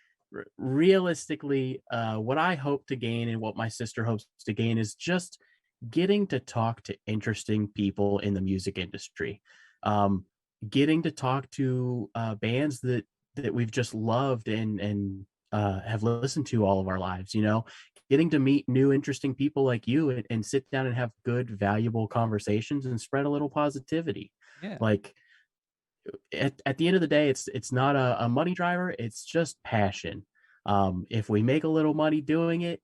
realistically, what I hope to gain and what my sister hopes to gain is just getting to talk to interesting people in the music industry, um, getting to talk to bands that we've just loved and have listened to all of our lives. Getting to meet new interesting people like you and sit down and have good, valuable conversations and spread a little positivity. Yeah. Like, at the end of the day, it's not a money driver. It's just passion. If we make a little money doing it,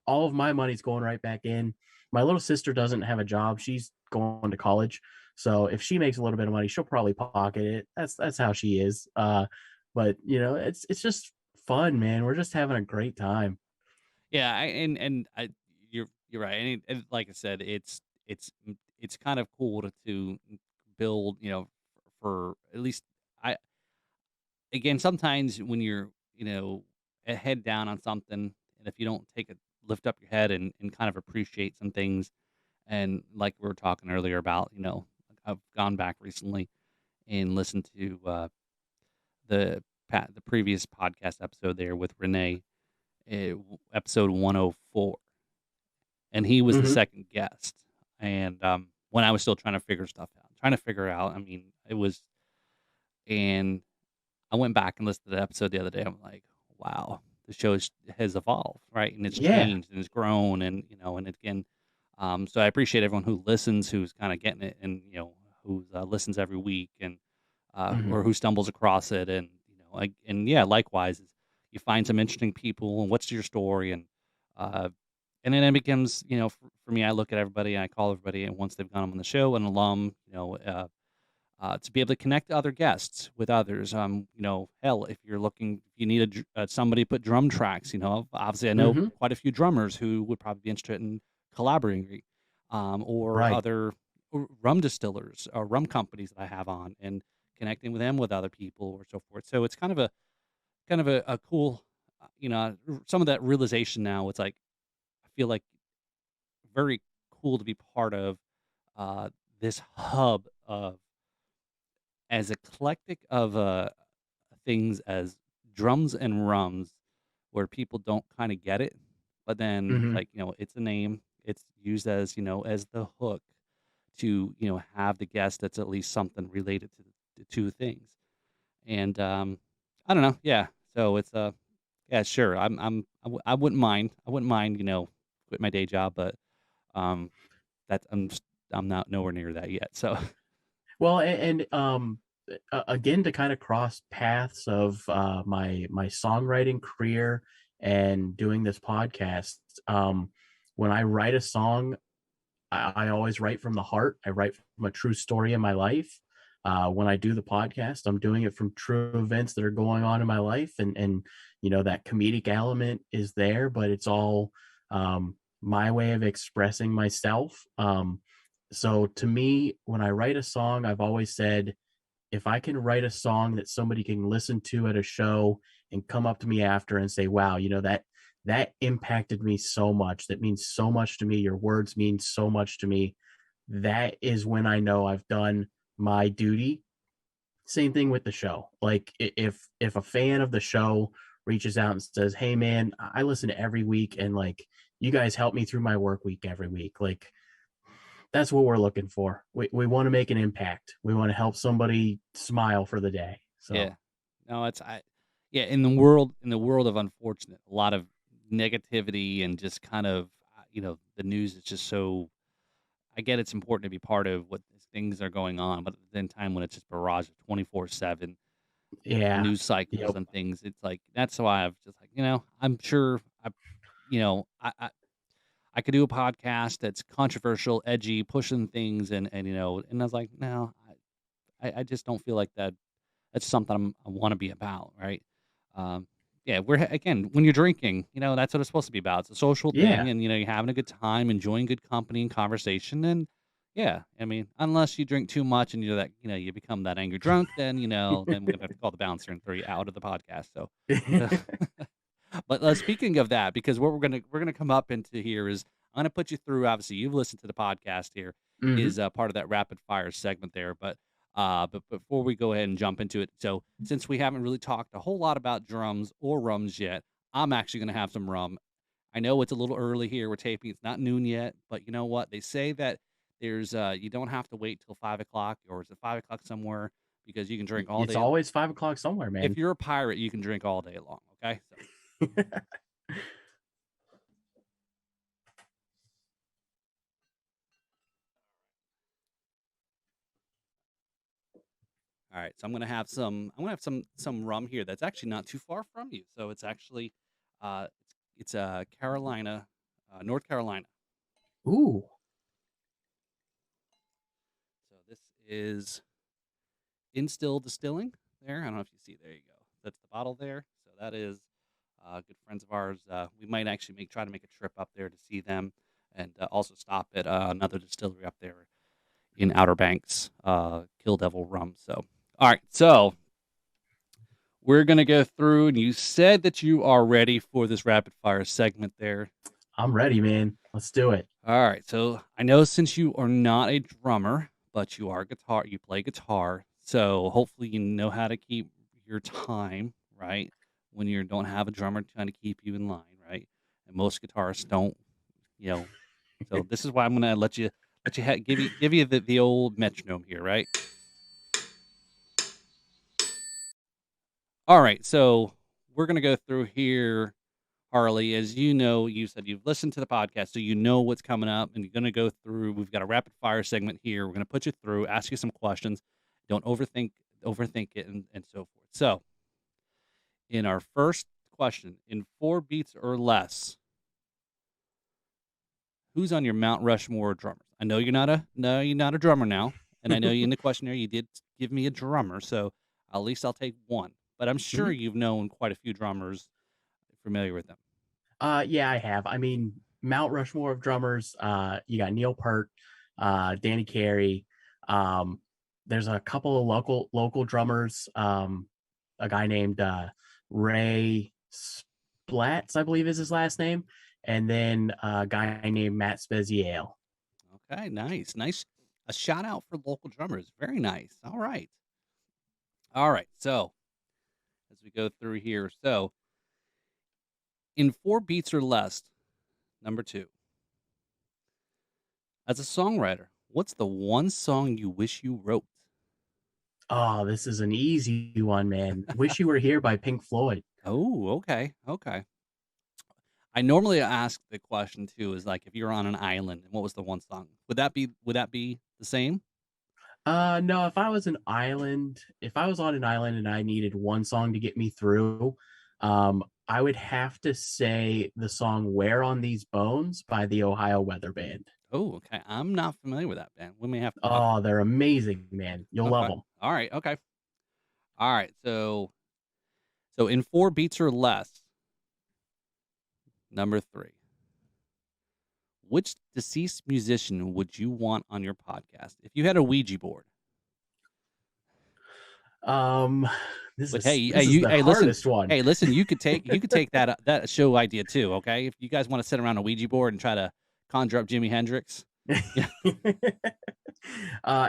all of my money's going right back in. My little sister doesn't have a job. She's going to college. So if she makes a little bit of money, she'll probably pocket it. That's how she is. But it's just fun, man. We're just having a great time. Yeah, you're right, and like I said, it's kind of cool to build, for at least I again sometimes when you're a head down on something, and if you don't lift up your head and kind of appreciate some things, and like we were talking earlier about, I've gone back recently and listened to the previous podcast episode there with Renee, episode 104. And he was the Hmm. second guest. And when I was still trying to figure stuff out, it was, and I went back and listened to the episode the other day. I'm like, wow, the show has evolved, right? And it's Yeah. changed and it's grown, and again, so I appreciate everyone who listens, who's kind of getting it, and who listens every week, and Hmm. or who stumbles across it, and and yeah, likewise, is you find some interesting people, and what's your story, uh, and then it becomes, for me, I look at everybody and I call everybody, and once they've gone on the show, an alum, to be able to connect other guests with others. Hell, if you're looking, if you need somebody to put drum tracks, obviously I know Hmm. quite a few drummers who would probably be interested in collaborating, or Right. other rum distillers or rum companies that I have on and connecting with them with other people or so forth. So it's kind of a cool, some of that realization now. It's like I feel like very cool to be part of this hub of as eclectic of things as drums and rums, where people don't kind of get it, but then Hmm. like it's a name, it's used as as the hook to have the guest that's at least something related to the two things, and I don't know, yeah. So it's yeah, sure. I wouldn't mind. I wouldn't mind quit my day job, but um that's I'm not nowhere near that yet. So Well, again, to kind of cross paths of my songwriting career and doing this podcast, when I write a song, I always write from the heart. I write from a true story in my life. When I do the podcast, I'm doing it from true events that are going on in my life, and that comedic element is there, but it's all my way of expressing myself. So to me, when I write a song, I've always said, if I can write a song that somebody can listen to at a show and come up to me after and say, "Wow, that impacted me so much. That means so much to me. Your words mean so much to me." That is when I know I've done my duty. Same thing with the show. Like, if a fan of the show reaches out and says, "Hey man, I listen every week, and like you guys help me through my work week every week." Like, that's what we're looking for. We want to make an impact. We want to help somebody smile for the day. yeah. So No, yeah, in the world of unfortunate, a lot of negativity and just kind of the news is just so. I get it's important to be part of what things are going on, but at the same time when it's just barrage of 24/7 yeah. news cycles Yep. and things, it's like that's why I've just like I'm sure I could do a podcast that's controversial, edgy, pushing things, and I was like, no, I just don't feel like that. That's something I want to be about, right? Um, yeah, again, when you're drinking, that's what it's supposed to be about. It's a social Yeah. thing, and you're having a good time, enjoying good company and conversation, and yeah, I mean, unless you drink too much and you're that, you become that angry drunk, then we're gonna have to call the bouncer and throw you out of the podcast. So, but speaking of that, because what we're gonna come up into here is I'm gonna put you through. Obviously, you've listened to the podcast here, Hmm. is part of that rapid fire segment there. But before we go ahead and jump into it, so since we haven't really talked a whole lot about drums or rums yet, I'm actually gonna have some rum. I know it's a little early here. We're taping. It's not noon yet, but you know what? They say that there's you don't have to wait till 5 o'clock, or is it 5 o'clock somewhere, because you can drink all It's day. always 5 o'clock somewhere, If man. you're a pirate, you can drink all day long. Okay, so. All right, so I'm gonna have some rum here that's actually not too far from you. So it's actually it's Carolina, North Carolina. Ooh. So this is Instill Distilling. There, I don't know if you see. There you go. That's the bottle there. So that is good friends of ours. We might actually try to make a trip up there to see them, and also stop at another distillery up there in Outer Banks, Kill Devil Rum. So all right, so we're going to go through, and you said that you are ready for this rapid fire segment there. I'm ready, man. Let's do it. All right. So I know since you are not a drummer, but you play guitar. So hopefully you know how to keep your time, right? When you don't have a drummer trying to keep you in line, right? And most guitarists don't, you know. So this is why I'm going to give you the old metronome here, right? All right. So we're going to go through here, Harley. As you know, you said you've listened to the podcast, so you know what's coming up, and you're going to go through. We've got a rapid fire segment here. We're going to put you through, ask you some questions. Don't overthink it, and so forth. So, in our first question, in 4 beats or less, who's on your Mount Rushmore of drummers? I know you're not a drummer now, and I know you in the questionnaire you did give me a drummer, so at least I'll take one. But I'm sure Mhm. you've known quite a few drummers, familiar with them. Yeah, I have. I mean, Mount Rushmore of drummers, you got Neil Peart, Danny Carey. Um, there's a couple of local drummers. A guy named Ray Splatz, I believe is his last name, and then a guy named Matt Speziale. Okay, nice, nice. A shout out for local drummers. Very nice. All right, all right. So as we go through here, so in four beats or less, number two. As a songwriter, what's the one song you wish you wrote? Oh, this is an easy one, man. Wish You Were Here by Pink Floyd. Oh, okay, okay. I normally ask the question too is like if you're on an island and what was the one song? Would that be the same? No, if I was on an island and I needed one song to get me through, I would have to say the song Where on These Bones by the Ohio Weather Band. Oh, okay. I'm not familiar with that band. We may have to talk. Oh, they're amazing, man. You'll love Okay. them. All right. Okay. All right. So in four beats or less, number three. Which deceased musician would you want on your podcast if you had a Ouija board? Um, this But is hey, hey, this is you, the hey, listen, hardest one. hey, listen. You could take that show idea too. Okay, if you guys want to sit around a Ouija board and try to conjure up Jimi Hendrix, yeah.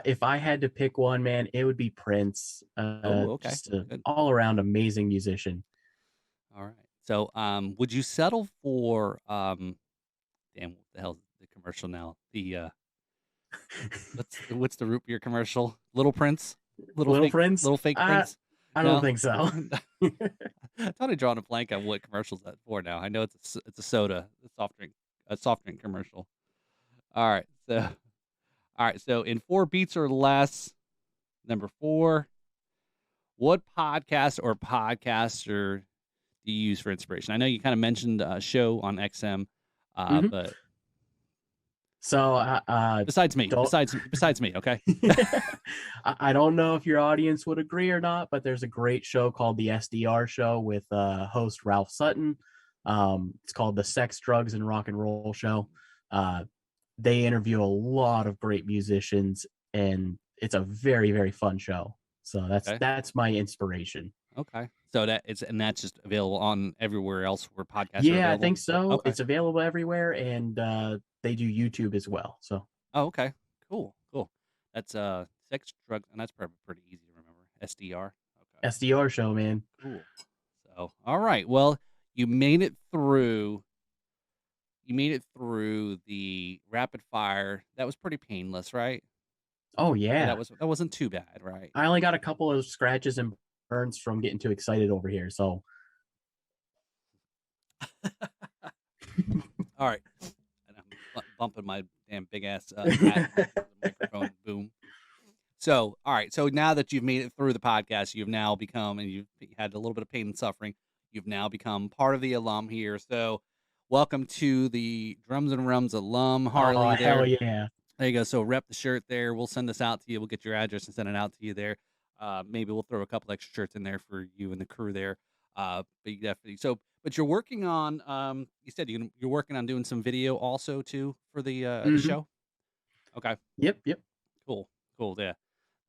If I had to pick one, man, it would be Prince. Oh, okay, Just an good. all around amazing musician. All right. So, would you settle for damn, what the hell's the commercial now? The what's the root beer commercial? Little Prince, Little Prince? little fake Prince. I don't No, think so. I thought I drawn a blank on what commercials that for now. I know it's a soda, a soft drink commercial. All right, so in four beats or less, number four, what podcast or podcaster do you use for inspiration? I know you kind of mentioned a show on XM, Mhm. but So, don't besides me, okay. I don't know if your audience would agree or not, but there's a great show called the SDR Show with host Ralph Sutton. It's called the Sex, Drugs, and Rock and Roll Show. Uh, they interview a lot of great musicians, and it's a very, very fun show. So Okay. that's my inspiration. Okay. So that's just available on everywhere else where podcasts are Yeah, I available. think so. Okay. It's available everywhere, and they do YouTube as well. So Oh, okay. Cool. Cool. That's sex, drugs, and that's probably pretty easy to remember. SDR. Okay. SDR Show, man. Cool. So, all right. Well, you made it through. You made it through the rapid fire. That was pretty painless, right? Oh Yeah, yeah. that wasn't too bad, right? I only got a couple of scratches and burns from getting too excited over here. So All right. And I'm bumping my damn big ass hat into the microphone. Boom. So, all right. So now that you've made it through the podcast, you've now become, and you've had a little bit of pain and suffering. You've now become part of the alum here. So, welcome to the Drums and Rums alum, Harley. oh hell There, yeah. there you go. So, rep the shirt there. We'll send this out to you. We'll get your address and send it out to you there. Maybe we'll throw a couple extra shirts in there for you and the crew there. But you definitely but you're working on. You said you're working on doing some video also too for the Mhm. show. Okay. Yep. Cool. Cool. Yeah.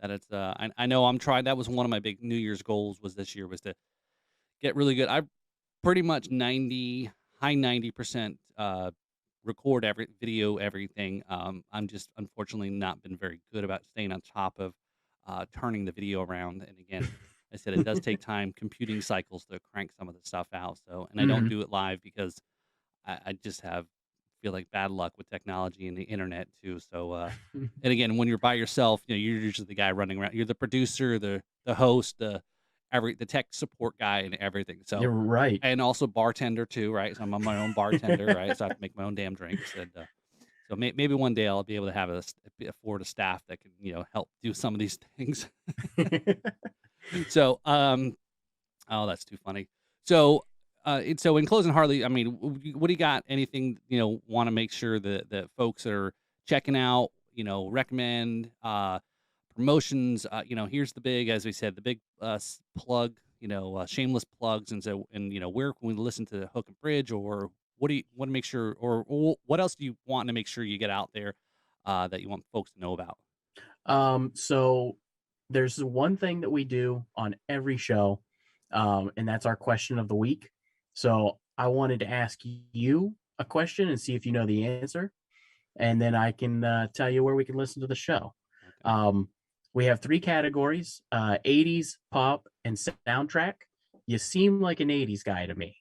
That it's I know I'm trying. That was one of my big New Year's goals was this year was to get really good. I pretty much high 90% record everything. I'm just unfortunately not been very good about staying on top of turning the video around. And again, I said it does take time computing cycles to crank some of the stuff out. So and I don't Mhm. do it live because I just feel like bad luck with technology and the internet too. So and again, when you're by yourself, you're usually the guy running around. You're the producer, the host, the tech support guy, and everything. So, You're right. and also bartender too, right? So I'm my own bartender, right? So I have to make my own damn drinks. And so maybe one day I'll be able to afford a staff that can help do some of these things. So oh, that's too funny. So. So in closing, Harley, I mean, what do you got? Anything want to make sure that folks are checking out? Recommend promotions. Here's the big, as we said, the big plug. Shameless plugs, and where can we listen to Hook and Bridge, or what do you want to make sure, or what else do you want to make sure you get out there that you want folks to know about? So there's one thing that we do on every show, and that's our question of the week. So I wanted to ask you a question and see if you know the answer, and then I can tell you where we can listen to the show. Okay. Um, we have three categories: 80s, pop, and soundtrack. You seem like an 80s guy to me.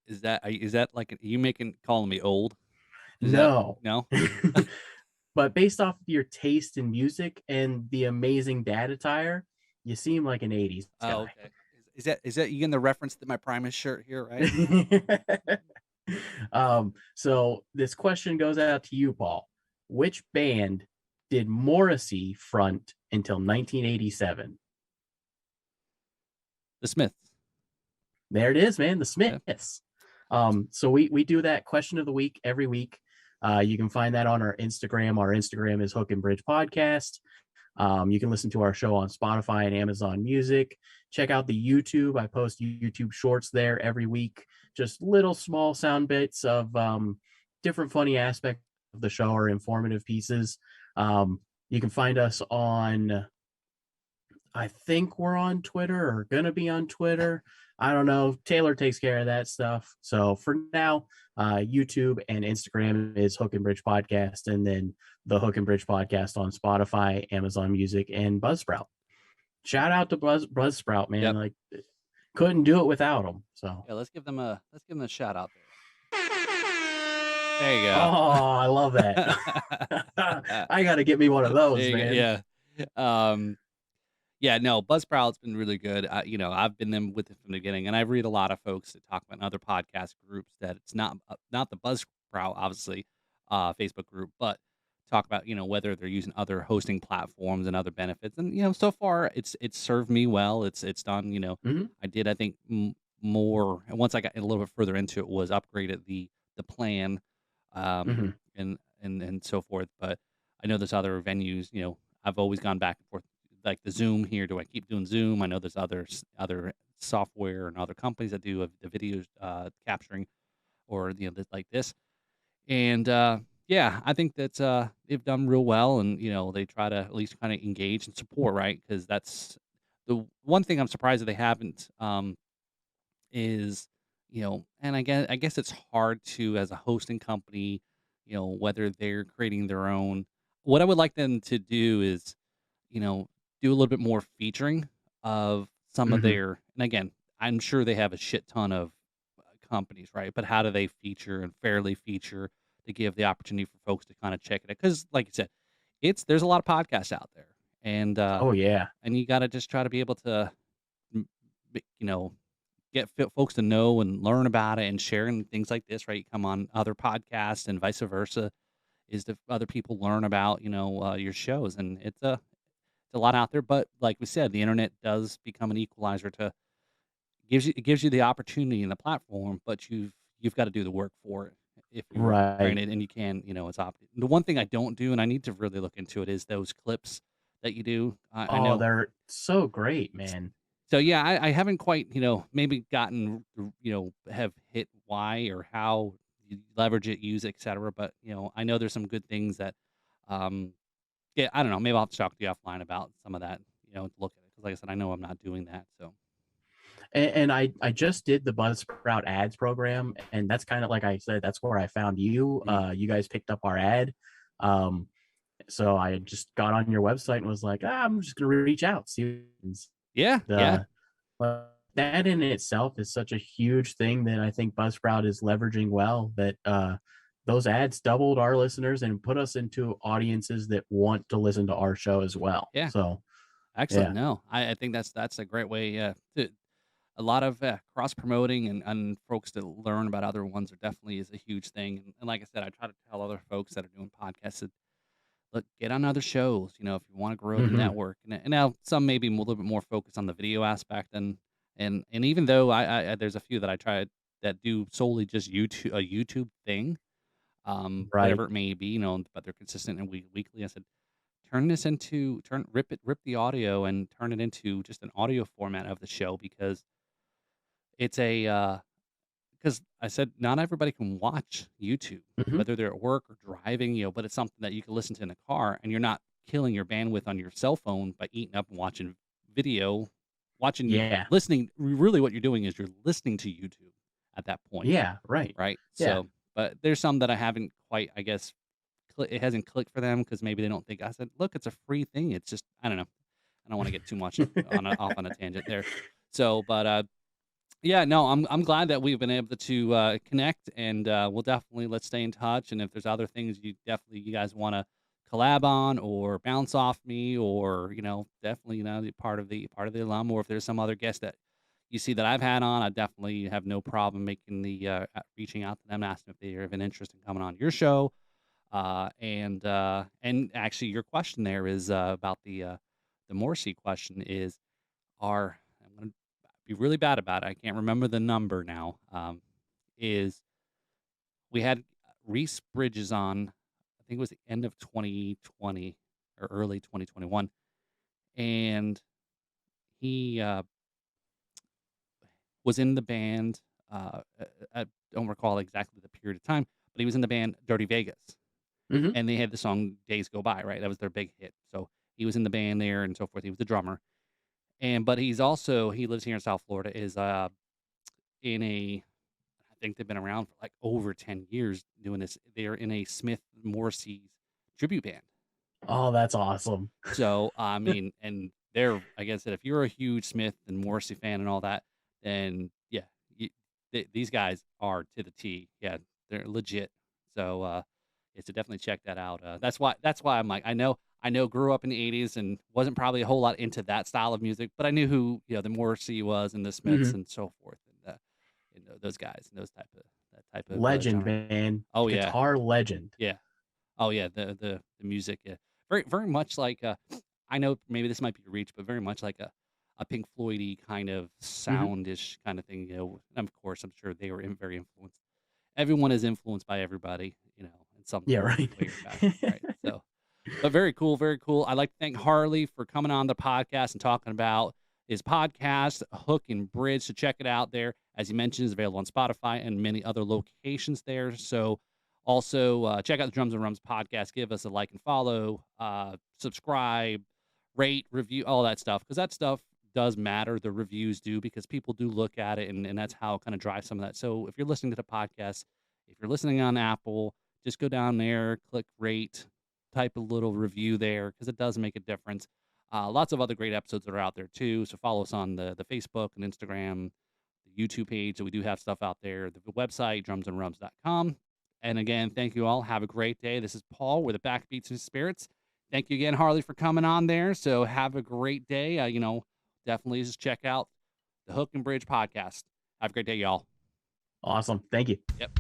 Is that like you making calling me old? Is that No. no? But based off of your taste in music and the amazing dad attire, you seem like an 80s Oh, guy. okay. Is that you getting the reference to my Primus shirt here, right? So this question goes out to you, Paul. Which band did Morrissey front until 1987? The Smiths. There it is, man. The Yeah. Smiths. So we do that question of the week every week. You can find that on our Instagram. Our Instagram is Hook and Bridge Podcast. You can listen to our show on Spotify and Amazon Music. Check out the YouTube. I post YouTube shorts there every week. Just little small sound bits of different funny aspects of the show or informative pieces. You can find us on, I think we're on Twitter or going to be on Twitter. I don't know. Taylor takes care of that stuff. So for now, YouTube and Instagram is Hook and Bridge Podcast, and then the Hook and Bridge Podcast on Spotify, Amazon Music, and Buzzsprout. Shout out to Buzzsprout, man. Yep. Like, couldn't do it without them. So, Yeah, let's give them a shout out there. There you go. oh, I love that. I got to get me one of those, There you go. man. Yeah. Yeah, no, Buzzsprout's been really good. I've been them with it from the beginning, and I read a lot of folks that talk about in other podcast groups that it's not the Buzzsprout, obviously, Facebook group, but talk about whether they're using other hosting platforms and other benefits. And so far it's served me well. It's done. Hmm. I did, I think, more. And once I got a little bit further into it, was upgraded the plan, Hmm. and so forth. But I know there's other venues. I've always gone back and forth, like the Zoom here. Do I keep doing Zoom? I know there's other software and other companies that do the video capturing, or like this. And yeah, I think that they've done real well, and they try to at least kind of engage and support, right? Because that's the one thing I'm surprised that they haven't, is and I guess it's hard to, as a hosting company, whether they're creating their own. What I would like them to do is do a little bit more featuring of some of Hmm. their. And again, I'm sure they have a shit ton of companies, right? But how do they feature and fairly feature to give the opportunity for folks to kind of check it out? Because, like you said, there's a lot of podcasts out there, and Oh, yeah. you got to just try to be able to, m- you know, get folks to know and learn about it and sharing things like this, right? You come on other podcasts and vice versa, is the other people learn about your shows, and it's a lot out there. But like we said, the internet does become an equalizer to it gives you the opportunity and the platform, but you've got to do the work for it if you're Right. granted, and you can, the one thing I don't do, and I need to really look into it, is those clips that you do. I Oh, know. they're so great, man. So yeah, I haven't quite, maybe gotten, have hit why or how you leverage it, use it, etc. But I know there's some good things that, um, yeah, I don't know. Maybe I'll have to talk to you offline about some of that. Look at it, because like I said, I know I'm not doing that. So And I just did the Buzzsprout ads program, and that's kind of like I said, that's where I found you. mm. You guys picked up our ad. Um, so I just got on your website and was like, I'm just gonna reach out, see what happens. Yeah, yeah, The but that in itself is such a huge thing that I think Buzzsprout is leveraging well. That those ads doubled our listeners and put us into audiences that want to listen to our show as well. yeah. So Excellent. yeah. No, I think that's a great way. To a lot of cross promoting, and folks to learn about other ones are definitely is a huge thing. And like I said, I try to tell other folks that are doing podcasts that, look, get on other shows. If you want to grow the Hmm. network. And now some maybe a little bit more focused on the video aspect, and even though there's a few that I tried that do solely just YouTube thing, Right. whatever it may be, but they're consistent and weekly. I said, rip the audio and turn it into just an audio format of the show because it's because I said not everybody can watch YouTube, Mhm. whether they're at work or driving, but it's something that you can listen to in the car and you're not killing your bandwidth on your cell phone by eating up and watching video, Yeah. listening. Really, what you're doing is you're listening to YouTube at that point, Yeah, right. right? Yeah. So, but there's some that I haven't quite, I guess, it hasn't clicked for them because maybe they don't think I said, look, it's a free thing. It's just, I don't know. I don't want to get too much off on a tangent there. So, but yeah, no, I'm glad that we've been able to connect, and we'll definitely let's stay in touch. And if there's other things you guys want to collab on or bounce off me, or definitely the part of the alum, or if there's some other guest that you see that I've had on, I definitely have no problem making the reaching out to them, asking if they have an interest in coming on your show. And actually, your question there is about the Morrissey question is are I'm gonna be really bad about it. I can't remember the number now. Is we had Reese Bridges on, I think it was the end of 2020 or early 2021, and he was in the band. I don't recall exactly the period of time, but he was in the band Dirty Vegas, Mhm. and they had the song "Days Go By." Right, that was their big hit. So he was in the band there and so forth. He was the drummer, but he lives here in South Florida. Is in a I think they've been around for like over 10 years doing this. They're in a Smith Morrissey tribute band. Oh, that's awesome. So, I mean, and they're, like I said, if you're a huge Smith and Morrissey fan and all that, then yeah, these guys are to the T. Yeah, they're legit. So, yeah, so definitely check that out. That's why I'm like, I know, grew up in the '80s and wasn't probably a whole lot into that style of music, but I knew who, the Morrissey was and the Smiths Mhm. and so forth. And those guys and that type of Legend, genre. man. Oh yeah, Guitar legend. yeah. Oh yeah, the music, yeah. Very very much like I know maybe this might be a reach, but very much like a Pink Floydy kind of Mhm. soundish kind of thing. And of course, I'm sure they were very influenced. Everyone is influenced by everybody, in some Yeah, form, right. way or fashion, right? So, but very cool, very cool. I'd like to thank Harley for coming on the podcast and talking about his podcast, Hook and Bridge. So check it out there. As he mentioned, it's available on Spotify and many other locations there. So also check out the Drums and Rums podcast. Give us a like and follow, subscribe, rate, review, all that stuff. Because that stuff does matter. The reviews do because people do look at it and that's how it kind of drives some of that. So if you're listening to the podcast, if you're listening on Apple, just go down there, click rate, type a little review there because it does make a difference. Lots of other great episodes that are out there too. So follow us on the Facebook and Instagram, the YouTube page. So we do have stuff out there. The website, drumsandrums.com. And again, thank you all. Have a great day. This is Paul with the Backbeats and Spirits. Thank you again, Harley, for coming on there. So have a great day. Definitely just check out the Hook and Bridge podcast. Have a great day, y'all. Awesome. Thank you. Yep.